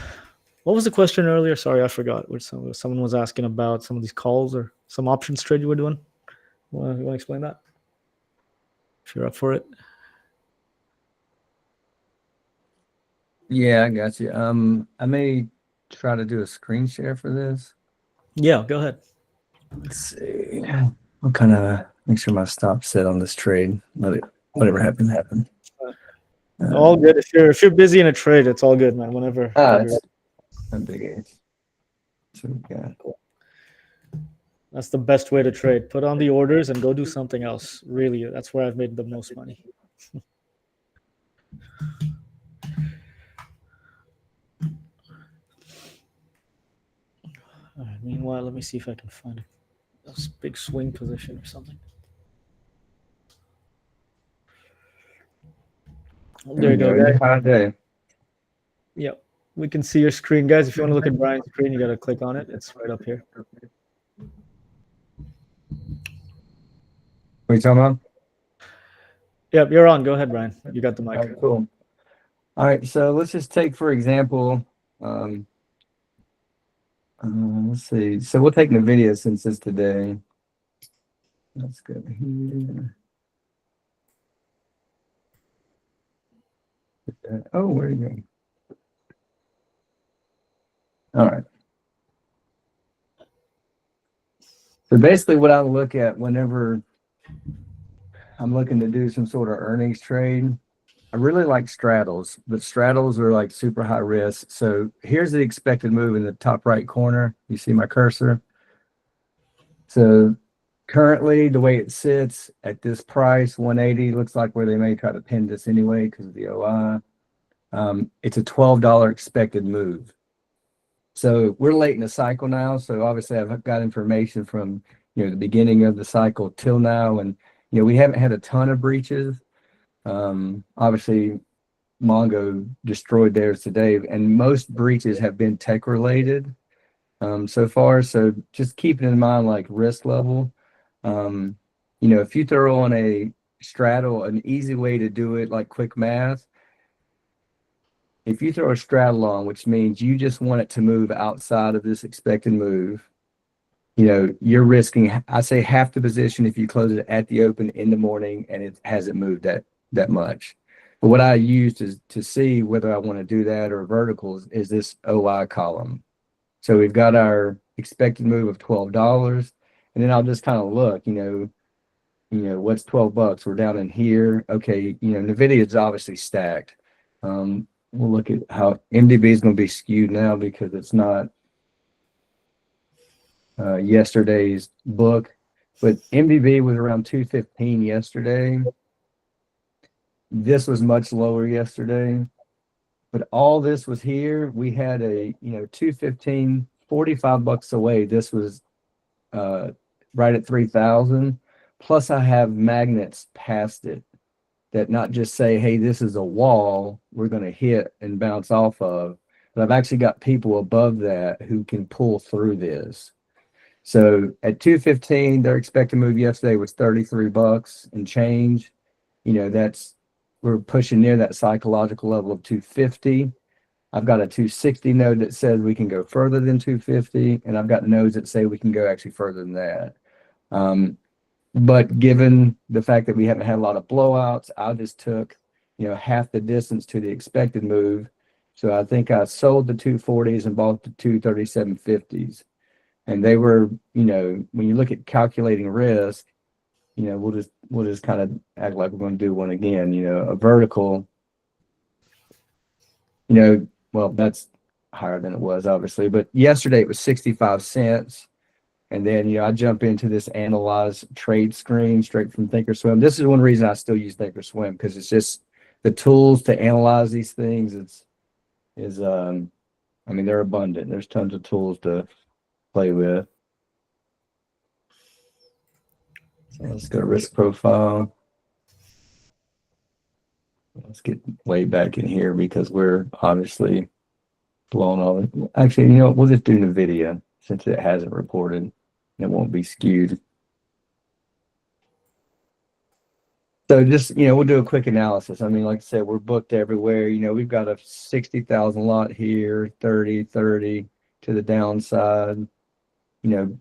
what was the question earlier? Sorry, I forgot. Which someone was asking about some of these calls or some options trade you were doing. You want to explain that? If you're up for it. Yeah, I got you. I may try to do a screen share for this. Yeah, go ahead. Let's see. I'll kind of make sure my stop's set on this trade. Let it, whatever happened, happen. All good. If you're busy in a trade, it's all good, man. Whenever. It's a big age. So we got. That's the best way to trade. Put on the orders and go do something else. Really, that's where I've made the most money. All right, meanwhile, let me see if I can find a big swing position or something. There you go, guys. High day. Yep. We can see your screen, guys. If you want to look at Brian's screen, you got to click on it. It's right up here. What are you talking about? Yep, you're on. Go ahead, Brian. You got the mic. All right, cool. All right, so let's just take, for example, let's see. So we'll take NVIDIA since it's today. Let's go here. Oh, where are you going? All right. So basically what I look at whenever I'm looking to do some sort of earnings trade, I really like straddles, but straddles are like super high risk. So here's the expected move in the top right corner. You see my cursor? So currently the way it sits at this price, 180, looks like where they may try to pin this anyway because of the OI. It's a $12 expected move. So we're late in the cycle now. So obviously I've got information from, the beginning of the cycle till now. And, we haven't had a ton of breaches. Obviously Mongo destroyed theirs today, and most breaches have been tech related. so far. So just keeping in mind like risk level. You know, if you throw on a straddle, an easy way to do it, like quick math, if you throw a straddle on, which means you just want it to move outside of this expected move, you know, you're risking, I say half the position if you close it at the open in the morning and it hasn't moved that much. But what I used is to see whether I want to do that or verticals is this OI column. So we've got our expected move of $12, and then I'll just kind of look, you know, what's $12? We're down in here. Okay, you know, NVIDIA is obviously stacked. We'll look at how MDB is going to be skewed now because it's not yesterday's book, but MDB was around 215 yesterday. This was much lower yesterday, but all this was here. We had a, you know, 215, $45 away. This was right at 3,000. Plus I have magnets past it that not just say, hey, this is a wall we're going to hit and bounce off of, but I've actually got people above that who can pull through this. So at 215, their expected move yesterday was $33 and change. You know, we're pushing near that psychological level of 250. I've got a 260 node that says we can go further than 250, and I've got nodes that say we can go actually further than that. But given the fact that we haven't had a lot of blowouts, I just took, you know, half the distance to the expected move. So I think I sold the 240s and bought the 237.50s. And they were, you know, when you look at calculating risk, you know, we'll just kind of act like we're going to do one again, you know, a vertical, you know, well, that's higher than it was obviously, but yesterday it was 65 cents. And then, you know, I jump into this analyze trade screen straight from Thinkorswim. This is one reason I still use Thinkorswim, because it's just the tools to analyze these things. I mean, they're abundant. There's tons of tools to play with. So let's go to risk profile. Let's get way back in here because we're obviously blowing all it. Actually, you know, we'll just do NVIDIA since it hasn't reported. It won't be skewed. So just, you know, we'll do a quick analysis. I mean, like I said, we're booked everywhere. You know, we've got a 60,000 lot here, 30 to the downside. You know,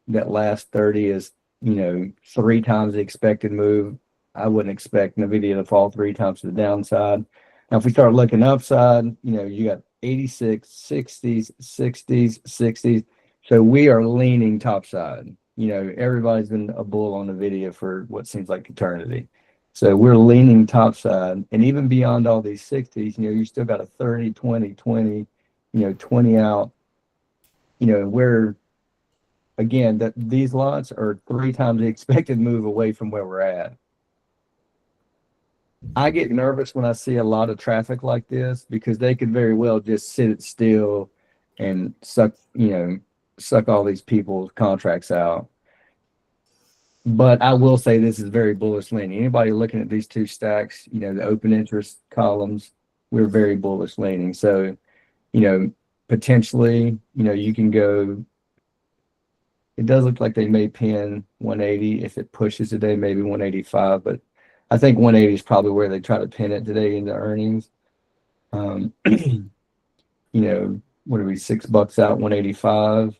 that last 30 is, you know, 3 times the expected move. I wouldn't expect NVIDIA to fall 3 times to the downside. Now, if we start looking upside, you know, you got 86, 60s, 60s, 60s. So we are leaning topside. You know, everybody's been a bull on NVIDIA for what seems like eternity. So we're leaning topside. And even beyond all these 60s, you know, you still got a 30, 20, 20, you know, 20 out. You know, we're, again, that these lots are 3 times the expected move away from where we're at. I get nervous when I see a lot of traffic like this because they could very well just sit it still and suck all these people's contracts out. But I will say this is very bullish leaning. Anybody looking at these 2 stacks, you know, the open interest columns, we're very bullish leaning. So, you know, potentially, you know, you can go. It does look like they may pin 180 if it pushes today, maybe 185, but I think 180 is probably where they try to pin it today in the earnings. You know, what are we, $6 out, 185.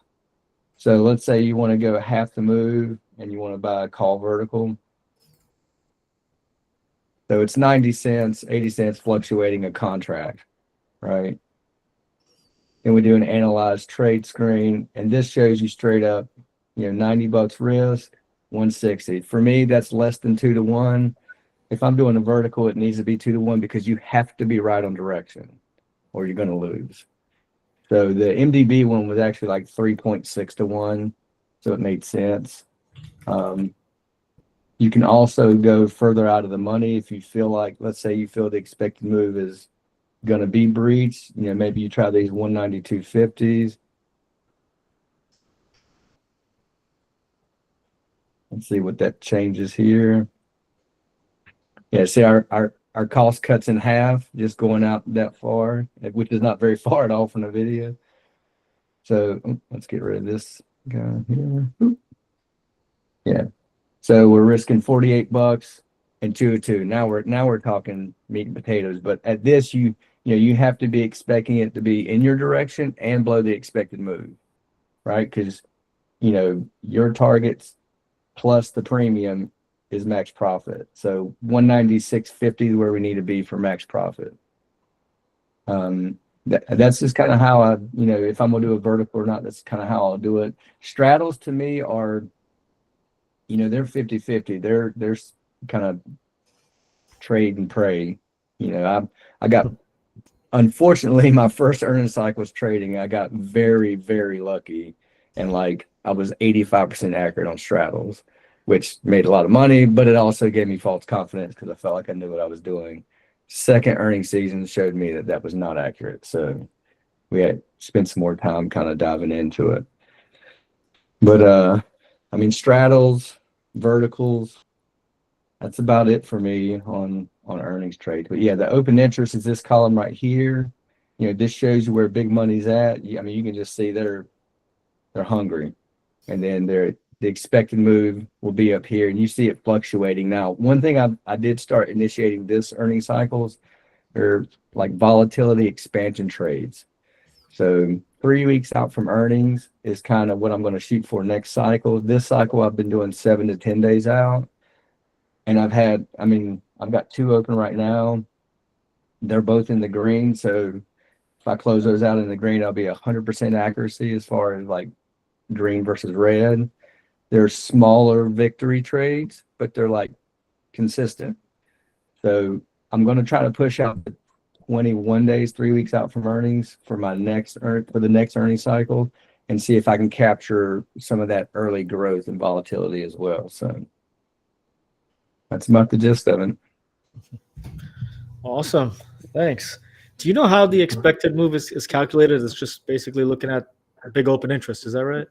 So let's say you want to go half the move and you want to buy a call vertical. So it's 90 cents, 80 cents fluctuating a contract, right? Then we do an analyze trade screen, and this shows you straight up, you know, $90 risk, 160. For me, that's less than 2 to 1. If I'm doing a vertical, it needs to be 2 to 1 because you have to be right on direction or you're going to lose. So the MDB one was actually like 3.6 to 1. So it made sense. You can also go further out of the money if you feel like, let's say you feel the expected move is going to be breached. You know, maybe you try these 192.50s. Let's see what that changes here. Yeah, see our cost cuts in half just going out that far, which is not very far at all from the video. So let's get rid of this guy here. Oop. Yeah. So we're risking $48 and 202. Now we're talking meat and potatoes. But at this, you have to be expecting it to be in your direction and below the expected move, right? Because your targets plus the premium is max profit. So 196.50 is where we need to be for max profit. That's just kind of how I, if I'm gonna do a vertical or not, that's kind of how I'll do it. Straddles to me are, they're 50-50. They're kind of trade and pray. I got, unfortunately, my first earning cycle was trading. I got very, very lucky, and like I was 85% accurate on straddles, which made a lot of money, but it also gave me false confidence because I felt like I knew what I was doing. Second earnings season showed me that was not accurate. So we had spent some more time kind of diving into it. But I mean, straddles, verticals, that's about it for me on earnings trade. But yeah, the open interest is this column right here. This shows you where big money's at. I mean, you can just see they're hungry, and then the expected move will be up here, and you see it fluctuating. Now, one thing I did start initiating this earnings cycles are like volatility expansion trades. So 3 weeks out from earnings is kind of what I'm going to shoot for next cycle. This cycle I've been doing 7 to 10 days out, and I've got 2 open right now. They're both in the green, so if I close those out in the green, I'll be 100% accuracy as far as like green versus red. They're smaller victory trades, but they're like consistent. So I'm going to try to push out the 21 days, 3 weeks out from earnings for the next earnings cycle, and see if I can capture some of that early growth and volatility as well. So that's about the gist of it. Awesome. Thanks. Do you know how the expected move is calculated? It's just basically looking at big open interest. Is that right?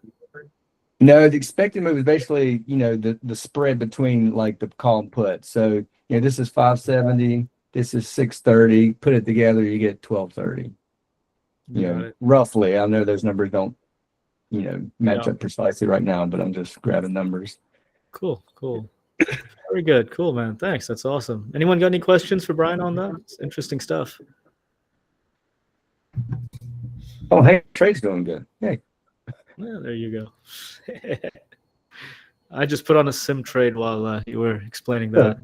No, the expected move is basically, the spread between like the call and put. So, this is 570, this is 630. Put it together, you get 1230. Roughly. I know those numbers don't, match up precisely right now, but I'm just grabbing numbers. Cool. Very good. Cool, man. Thanks. That's awesome. Anyone got any questions for Brian on that? It's interesting stuff. Oh, hey, trade's going good. Hey. Yeah, there you go. I just put on a sim trade while you were explaining that.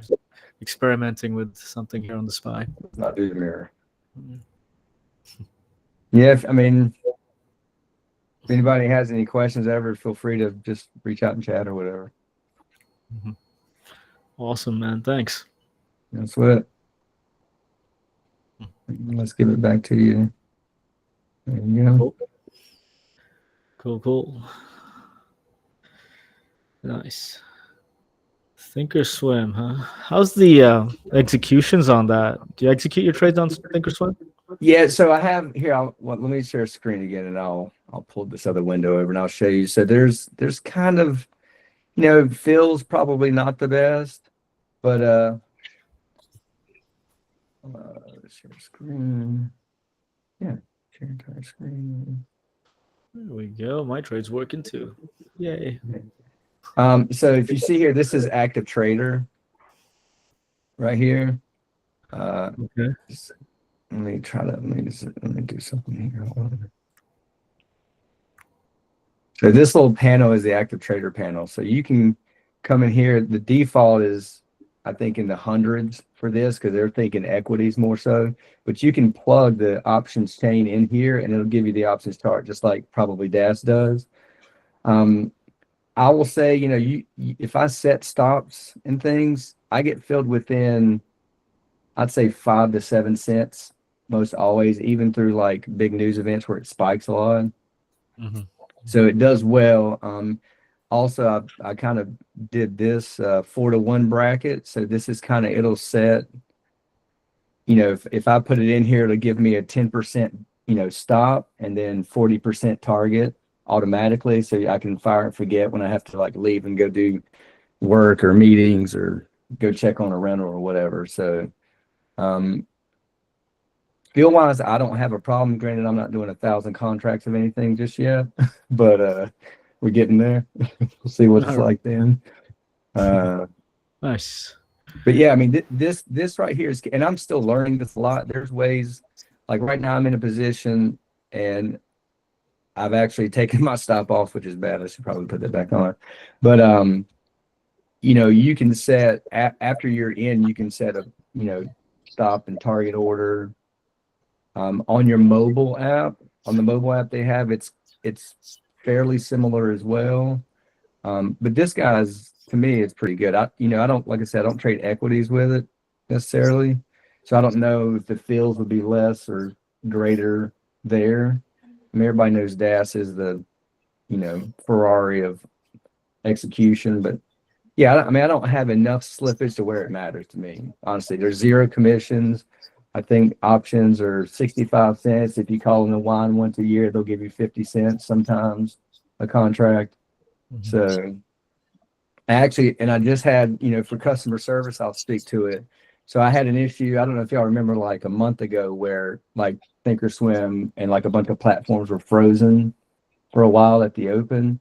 Experimenting with something here on the SPY. Not do the mirror. Yeah, if anybody has any questions ever, feel free to just reach out and chat or whatever. Mm-hmm. Awesome, man. Thanks. That's what. Let's give it back to you. There you go. Cool. Nice. Thinkorswim, huh? How's the executions on that? Do you execute your trades on Thinkorswim? Yeah, so I have here. Let me share a screen again, and I'll pull this other window over, and I'll show you. So there's kind of, feels probably not the best, but share screen. Yeah, share entire screen. There we go. My trade's working too. Yay. So if you see here, this is active trader right here. Okay. Let me do something here. Hold on. So this little panel is the active trader panel. So you can come in here. The default is, I think, in the hundreds for this because they're thinking equities more so. But you can plug the options chain in here, and it'll give you the options chart, just like probably DAS does. I will say, if I set stops and things, I get filled within, I'd say 5 to 7 cents most always, even through like big news events where it spikes a lot. Mm-hmm. So it does well. Also, I kind of did this 4 to 1 bracket. So this is kind of, it'll set, if I put it in here, it'll give me a 10%, stop and then 40% target automatically. So I can fire and forget when I have to like leave and go do work or meetings or go check on a rental or whatever. So feel wise, I don't have a problem. Granted, I'm not doing 1,000 contracts of anything just yet, but we're getting there. We'll see what it's like then. Nice. But yeah, I mean, this right here is, and I'm still learning this a lot. There's ways, like right now I'm in a position and I've actually taken my stop off, which is bad. I should probably put that back on. But you know, you can set after you're in, you can set a, you know, stop and target order on your mobile app. On the mobile app they have, it's fairly similar as well. But this guy's, to me, it's pretty good. I don't, like I said, I don't trade equities with it necessarily. So I don't know if the feels would be less or greater there. I mean, everybody knows DAS is the, you know, Ferrari of execution, but yeah, I mean, I don't have enough slippage to where it matters to me. Honestly, there's 0 commissions. I think options are 65 cents. If you call in the wine once a year, they'll give you 50 cents sometimes a contract. So actually, and I just had, you know, for customer service, I'll speak to it. So I had an issue. I don't know if y'all remember, like a month ago, where like Thinkorswim and like a bunch of platforms were frozen for a while at the open.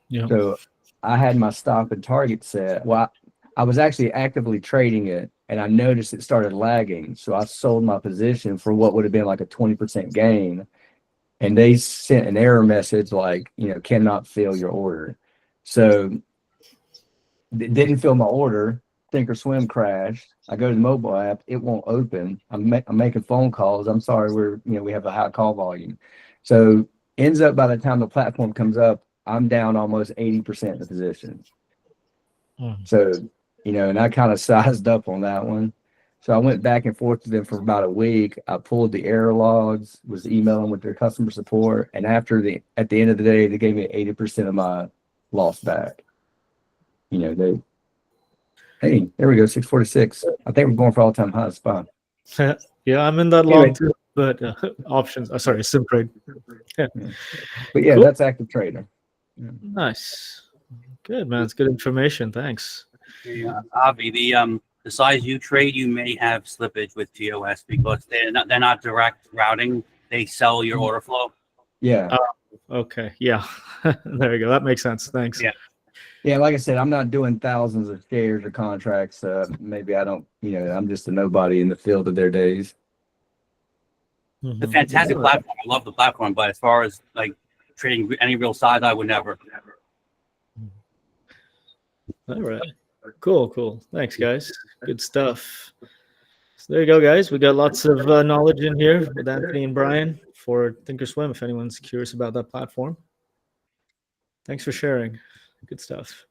Yeah. So I had my stop and target set. Well, I was actually actively trading it, and I noticed it started lagging. So I sold my position for what would have been like a 20% gain. And they sent an error message like, you know, cannot fill your order. So it didn't fill my order. Thinkorswim crashed. I go to the mobile app, it won't open. I'm making phone calls. I'm sorry, we have a high call volume. So ends up, by the time the platform comes up, I'm down almost 80% of the position. So, you know, and I kind of sized up on that one. So I went back and forth to them for about a week. I pulled the error logs, was emailing with their customer support, and at the end of the day, they gave me 80% of my loss back. You know, hey, there we go, 646. I think we're going for all-time high spot. Yeah, I'm in that long too, but options. Sorry, sim trade. Yeah. But yeah, Cool. that's active trader. Nice. Good, man. It's good information. Thanks. Avi, the size you trade, you may have slippage with TOS because they're not direct routing. They sell your order flow. Yeah. Okay. Yeah. There you go. That makes sense. Thanks. Yeah. Yeah, like I said, I'm not doing thousands of shares or contracts. Maybe I don't, you know, I'm just a nobody in the field of their days. Mhm. The fantastic platform. I love the platform, but as far as like trading any real size, I would never. All right. Cool. Thanks, guys. Good stuff. So there you go, guys. We got lots of knowledge in here with Anthony and Brian for Thinkorswim, if anyone's curious about that platform. Thanks for sharing. Good stuff.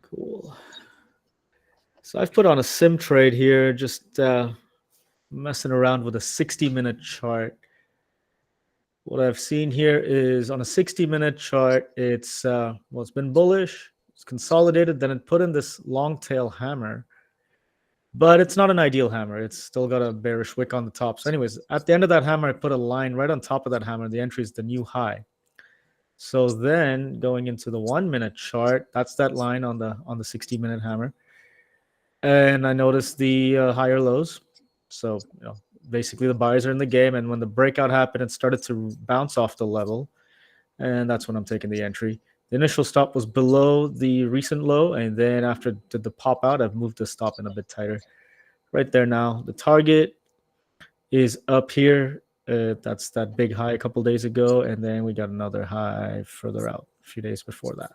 Cool. So I've put on a sim trade here, just messing around with a 60-minute chart. What I've seen here is on a 60-minute chart, it's been bullish, it's consolidated, then it put in this long tail hammer, but it's not an ideal hammer. It's still got a bearish wick on the top. So anyways, at the end of that hammer, I put a line right on top of that hammer. The entry is the new high. So then going into the 1-minute chart, that's that line on the 60-minute hammer. And I noticed the higher lows. So, you know, basically the buyers are in the game, and when the breakout happened, it started to bounce off the level, and that's when I'm taking the entry. The initial stop was below the recent low, and then after it did the pop out, I've moved the stop in a bit tighter. Right there now, the target is up here. That's that big high a couple days ago, and then we got another high further out a few days before that.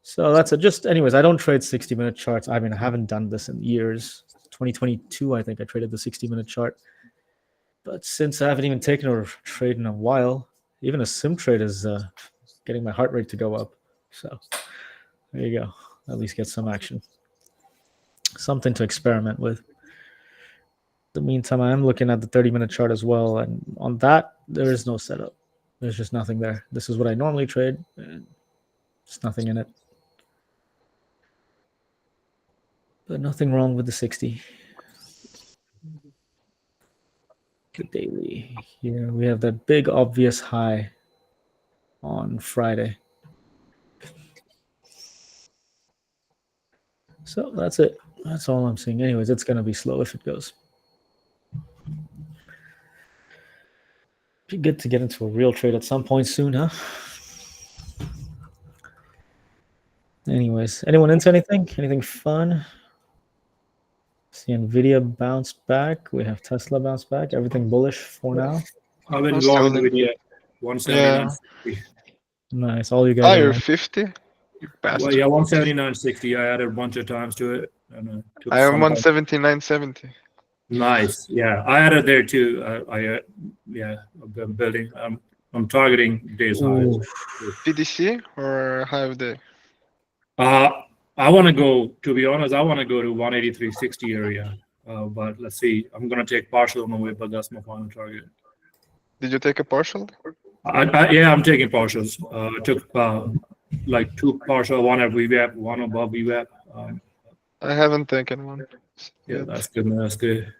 So that's it. Just anyways, I don't trade 60-minute charts. I mean, I haven't done this in years. 2022, I think I traded the 60-minute chart. But since I haven't even taken a trade in a while, even a sim trade is getting my heart rate to go up. So there you go. At least get some action. Something to experiment with. In the meantime, I am looking at the 30-minute chart as well. And on that, there is no setup. There's just nothing there. This is what I normally trade. And there's nothing in it. But nothing wrong with the 60. The daily. Here we have that big obvious high on Friday. So that's it. That's all I'm saying. Anyways, it's going to be slow if it goes. Be good to get into a real trade at some point soon, huh? Anyways, anyone into anything? Anything fun? See NVIDIA bounced back. We have Tesla bounced back. Everything bullish for now. I've been 170. long NVIDIA. 179.60. Nice. All you guys Ah, are you're long. 50? You bastard. Well, yeah, 179.60. I added a bunch of times to it. And took I am some time. 179.70. Nice. Yeah, I added there too. Yeah, I'm building. I'm targeting days highs. PDC or high of day? I want to go. To be honest, I want to go to 183.60 area. But let's see. I'm gonna take partial on the way, but that's my final target. Did you take a partial? Yeah, I'm taking partials. I took like 2 partial, one at VWAP, one above VWAP. I haven't taken one. Yeah, yet. that's good. That's good.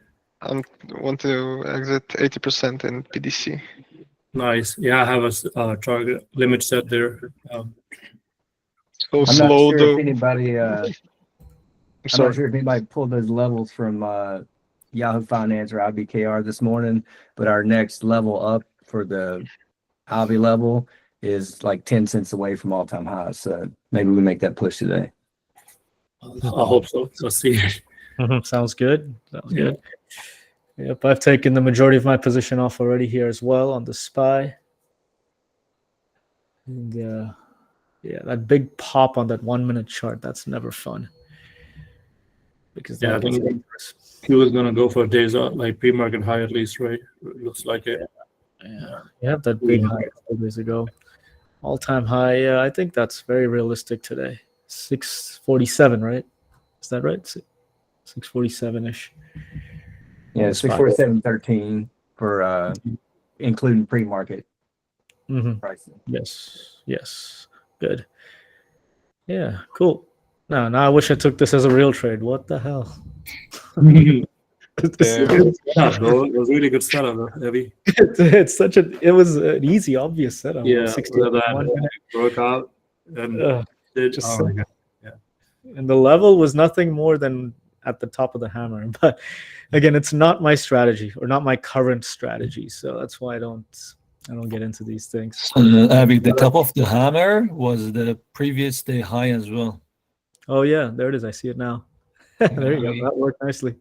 I want to exit 80% in PDC. Nice. Yeah, I have a target limit set there. So I'm not slow sure though. if anybody. I'm I'm sorry. not sure if anybody pulled those levels from Yahoo Finance or IBKR this morning, but our next level up for the Avi level is like 10 cents away from all-time highs. So maybe we make that push today. I hope so. Let's see. Sounds good. Sounds Yeah. good. Yep, I've taken the majority of my position off already here as well on the SPY. And yeah, that big pop on that 1 minute chart, that's never fun. Because Yeah, I that was think dangerous. he was gonna go for days out, like pre-market high at least, right? Looks like it. Yeah, you have that big high 2 days ago. All-time high, yeah, I think that's very realistic today. 647, right? Is that right? 647-ish. Yeah, The SPY. 647.13 for including pre-market Mm-hmm. pricing. Yes. Good. Yeah, cool. Now I wish I took this as a real trade. What the hell? Damn. Yeah, bro, it was really good setup, Avi. It's such it was an easy, obvious setup. Yeah, 61 minute. broke out and did. just Oh my god. And the level was nothing more than at the top of the hammer. But again, it's not my strategy or not my current strategy. So that's why I don't get into these things. Avi, the top of the hammer was the previous day high as well. Oh yeah, there it is. I see it now. There you go. That worked nicely.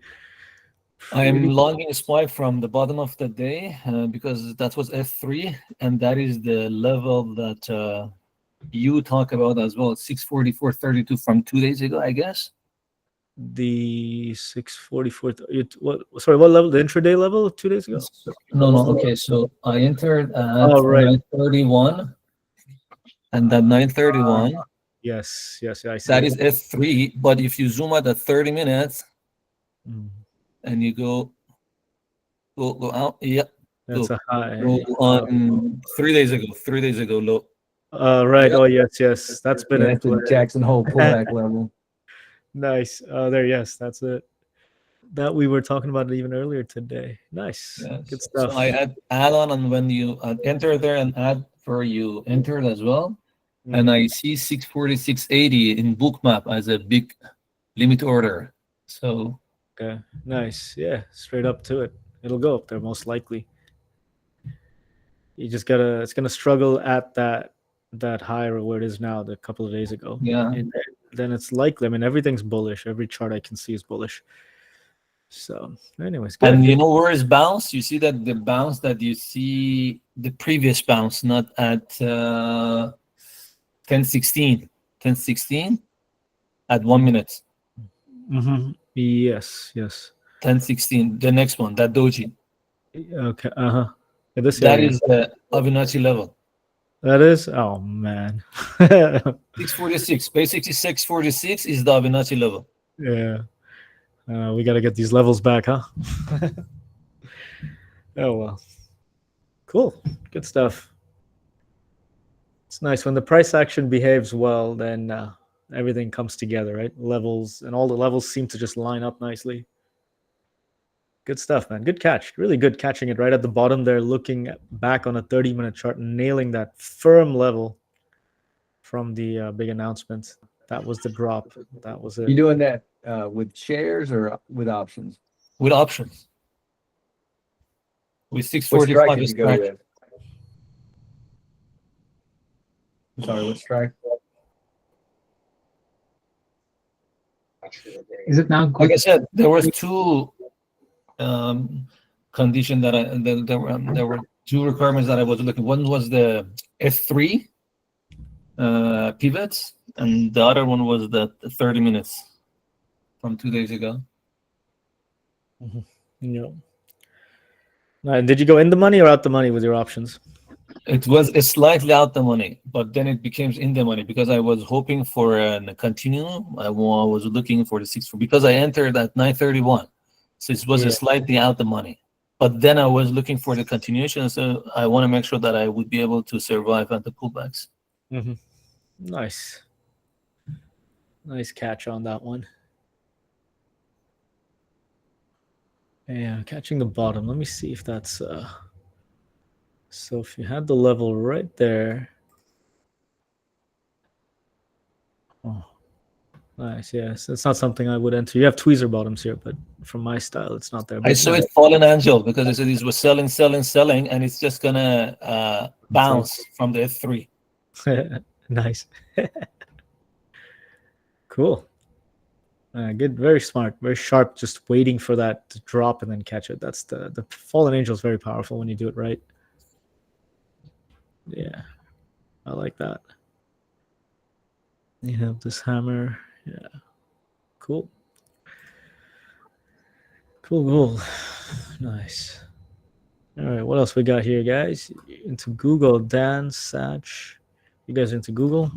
I am logging SPY from the bottom of the day because that was F3, and that is the level that you talk about as well. 644.32 from 2 days ago, I guess. The 644. Sorry, what level? The intraday level 2 days ago? No. Okay, so I entered at Oh, right. 931, and that 931. Yes, I see. That it. is F3, but if you zoom out at 30 minutes Mm. and you go out, yeah, That's a high. go on 3 days ago low. Right. Yeah. Oh, yes. That's been Yeah, in that's the play. Jackson Hole pullback level. Nice. There, yes, that's it. That we were talking about it even earlier today. Nice. Yes. Good stuff. So I had add on, and when you enter there and add for you entered as well, and I see 646.80 in Bookmap as a big limit order. So Okay. Nice. Yeah, straight up to it. It'll go up there most likely. You just gotta. It's gonna struggle at that high or where it is now. The couple of days ago. yeah, And then it's likely. I mean, everything's bullish. Every chart I can see is bullish. So, anyways, good. and you know where is bounce? You see that the bounce that you see the previous bounce, not at 10:16 at 1 minute. Mm-hmm. Yes. 10:16. The next one, that doji. Okay. Yeah, That is the Fibonacci level. That is. Oh man. 646. Basically, 646 is the Fibonacci level. Yeah. We got to get these levels back, huh? Oh well. Cool. Good stuff. It's nice when the price action behaves well. Then everything comes together, right? Levels and all the levels seem to just line up nicely. Good stuff, man. Good catch. Really good catching it right at the bottom there, looking back on a 30-minute chart, nailing that firm level from the big announcement. That was the drop. That was You it. doing that with shares or with options? With options. With What 645 strike did you go strike. with? Sorry, what strike? Is it now good? Like I said, there was two condition that there were two requirements that I was looking. One was the F3 pivots, and the other one was the 30 minutes from 2 days ago. Yeah. Did you go in the money or out the money with your options? It was slightly out the money, but then it became in the money because I was hoping for a continuum. I was looking for the 6 because I entered at 931, so it was slightly out the money. But then I was looking for the continuation, so I want to make sure that I would be able to survive at the pullbacks. Nice. Nice catch on that one. Yeah, catching the bottom. Let me see if that's so if you had the level right there. Oh, nice. Yes, it's not something I would enter. You have tweezer bottoms here, but from my style, it's not there. I But saw it fallen angel because I said it was selling, and it's just gonna bounce from the F3. nice. Cool. Good, very smart, very sharp. Just waiting for that to drop and then catch it. That's the fallen angel is very powerful when you do it right. Yeah, I like that. You have this hammer. Yeah, cool. Cool. Nice. All right, what else we got here, guys? Into Google, Dan, Satch. You guys into Google?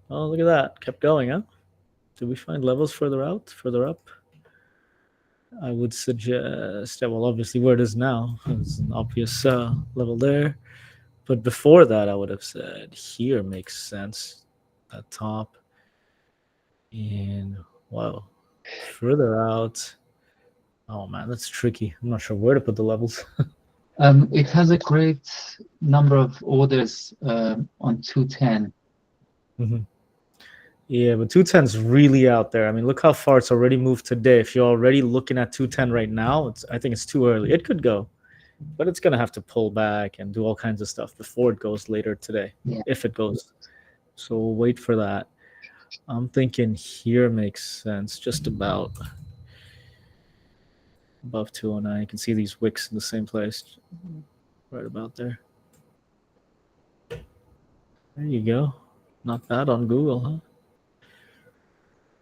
Oh, look at that. Kept going, huh? Did we find levels further out, further up? I would suggest, well, obviously where it is now, there's an obvious level there. But before that, I would have said here makes sense, at top. And, wow, further out. Oh, man, that's tricky. I'm not sure where to put the levels. It has a great number of orders on 210. Yeah, but 210 is really out there. I mean, look how far it's already moved today. If you're already looking at 210 right now, I think it's too early. It could go, but it's going to have to pull back and do all kinds of stuff before it goes later today, if it goes. So we'll wait for that. I'm thinking here makes sense, just about above 209. You can see these wicks in the same place, right about there. There you go. Not bad on Google, huh?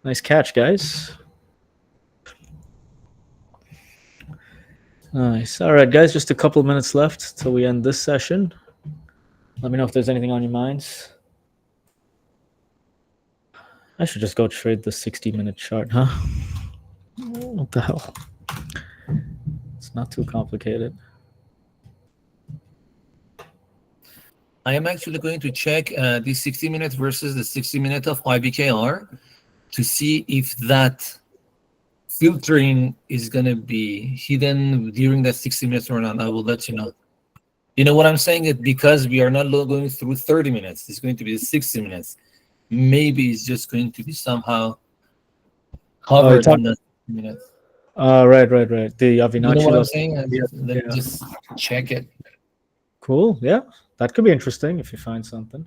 Nice catch, guys. Nice. All right, guys, just a couple of minutes left till we end this session. Let me know if there's anything on your minds. I should just go trade the 60-minute chart, huh? What the hell? It's not too complicated. I am actually going to check the 60 minutes versus the 60 minute of IBKR to see if that filtering is going to be hidden during that 60 minutes or not. I will let you know. You know what I'm saying? It because we are not going through 30 minutes. It's going to be 60 minutes. Maybe it's just going to be somehow covered in that 60 minutes. Right. The Avi8ors. You know what I'm saying? Let me just check it. Cool. Yeah, that could be interesting if you find something.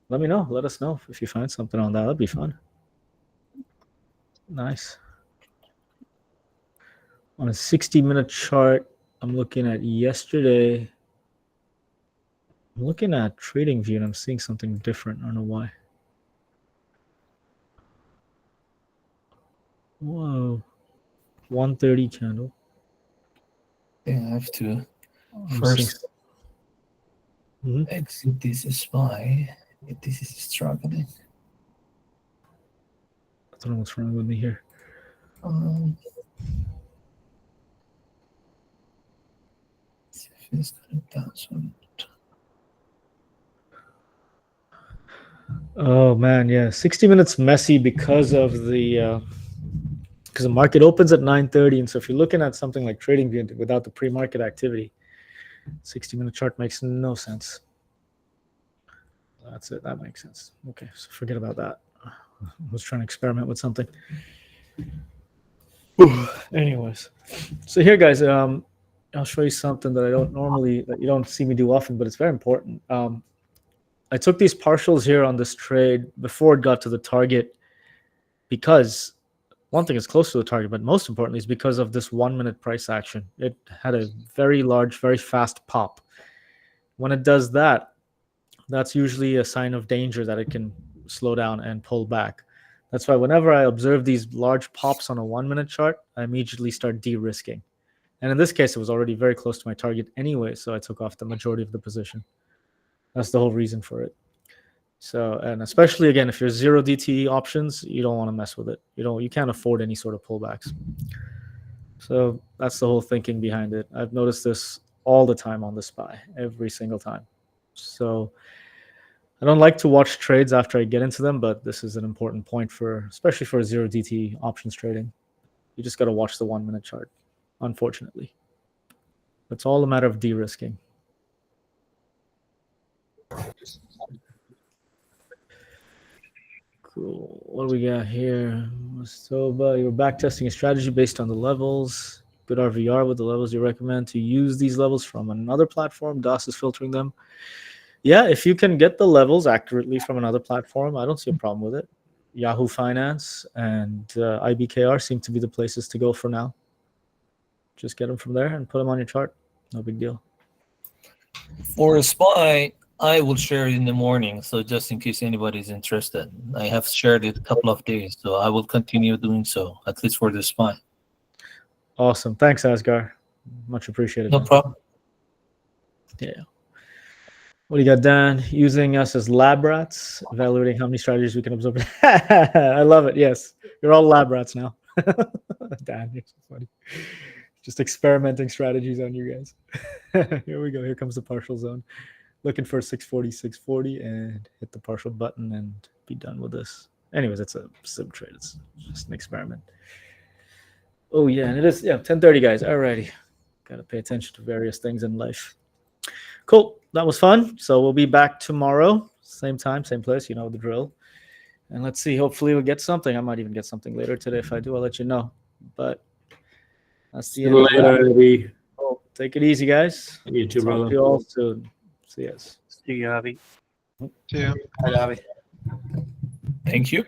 Let me know. Let us know if you find something on that. That'd be fun. Nice. On a 60-minute chart, I'm looking at yesterday. I'm looking at TradingView and I'm seeing something different. I don't know why. Whoa. 130 candle. I have to first exit this SPY. This is struggling. I don't know what's wrong with me here. Oh man, yeah, 60 minutes messy because the market opens at 9:30, and so if you're looking at something like TradingView without the pre-market activity, 60-minute chart makes no sense. That's it. That makes sense. Okay, so forget about that. I was trying to experiment with something. Anyways, so here, guys, I'll show you something that you don't see me do often, but it's very important. I took these partials here on this trade before it got to the target because one thing is close to the target, but most importantly is because of this 1 minute price action. It had a very large, very fast pop. When it does that, that's usually a sign of danger that it can slow down and pull back. That's why whenever I observe these large pops on a 1 minute chart, I immediately start de-risking. And in this case, it was already very close to my target anyway, so I took off the majority of the position. That's the whole reason for it. So, and especially again, if you're 0 DTE options, you don't want to mess with it. You can't afford any sort of pullbacks. So that's the whole thinking behind it. I've noticed this all the time on the SPY, every single time. So I don't like to watch trades after I get into them, but this is an important point especially for 0 DTE options trading. You just got to watch the 1 minute chart, unfortunately. It's all a matter of de-risking. Cool. What do we got here? Mostoba, you're backtesting a strategy based on the levels. Good RVR with the levels you recommend to use these levels from another platform. DOS is filtering them. Yeah, if you can get the levels accurately from another platform, I don't see a problem with it. Yahoo Finance and IBKR seem to be the places to go for now. Just get them from there and put them on your chart. No big deal. For a SPY, I will share it in the morning. So just in case anybody's interested, I have shared it a couple of days. So I will continue doing so, at least for the SPY. Awesome. Thanks, Asgar. Much appreciated. No problem. Yeah. What do you got, Dan? Using us as lab rats, evaluating how many strategies we can observe. I love it. Yes. You're all lab rats now. Dan, you're so funny. Just experimenting strategies on you guys. Here we go. Here comes the partial zone. Looking for 640, 640, and hit the partial button and be done with this. Anyways, it's a sim trade. It's just an experiment. Oh, yeah. And it is, 10:30, guys. Alrighty. Got to pay attention to various things in life. Cool. That was fun. So we'll be back tomorrow. Same time, same place. You know the drill. And let's see. Hopefully we'll get something. I might even get something later today. If I do, I'll let you know. But that's the end. Later, Oh, take it easy, guys. you too, Talk brother. to you all soon. See you. See you, Avi. Yeah. Hi, Avi. Thank you.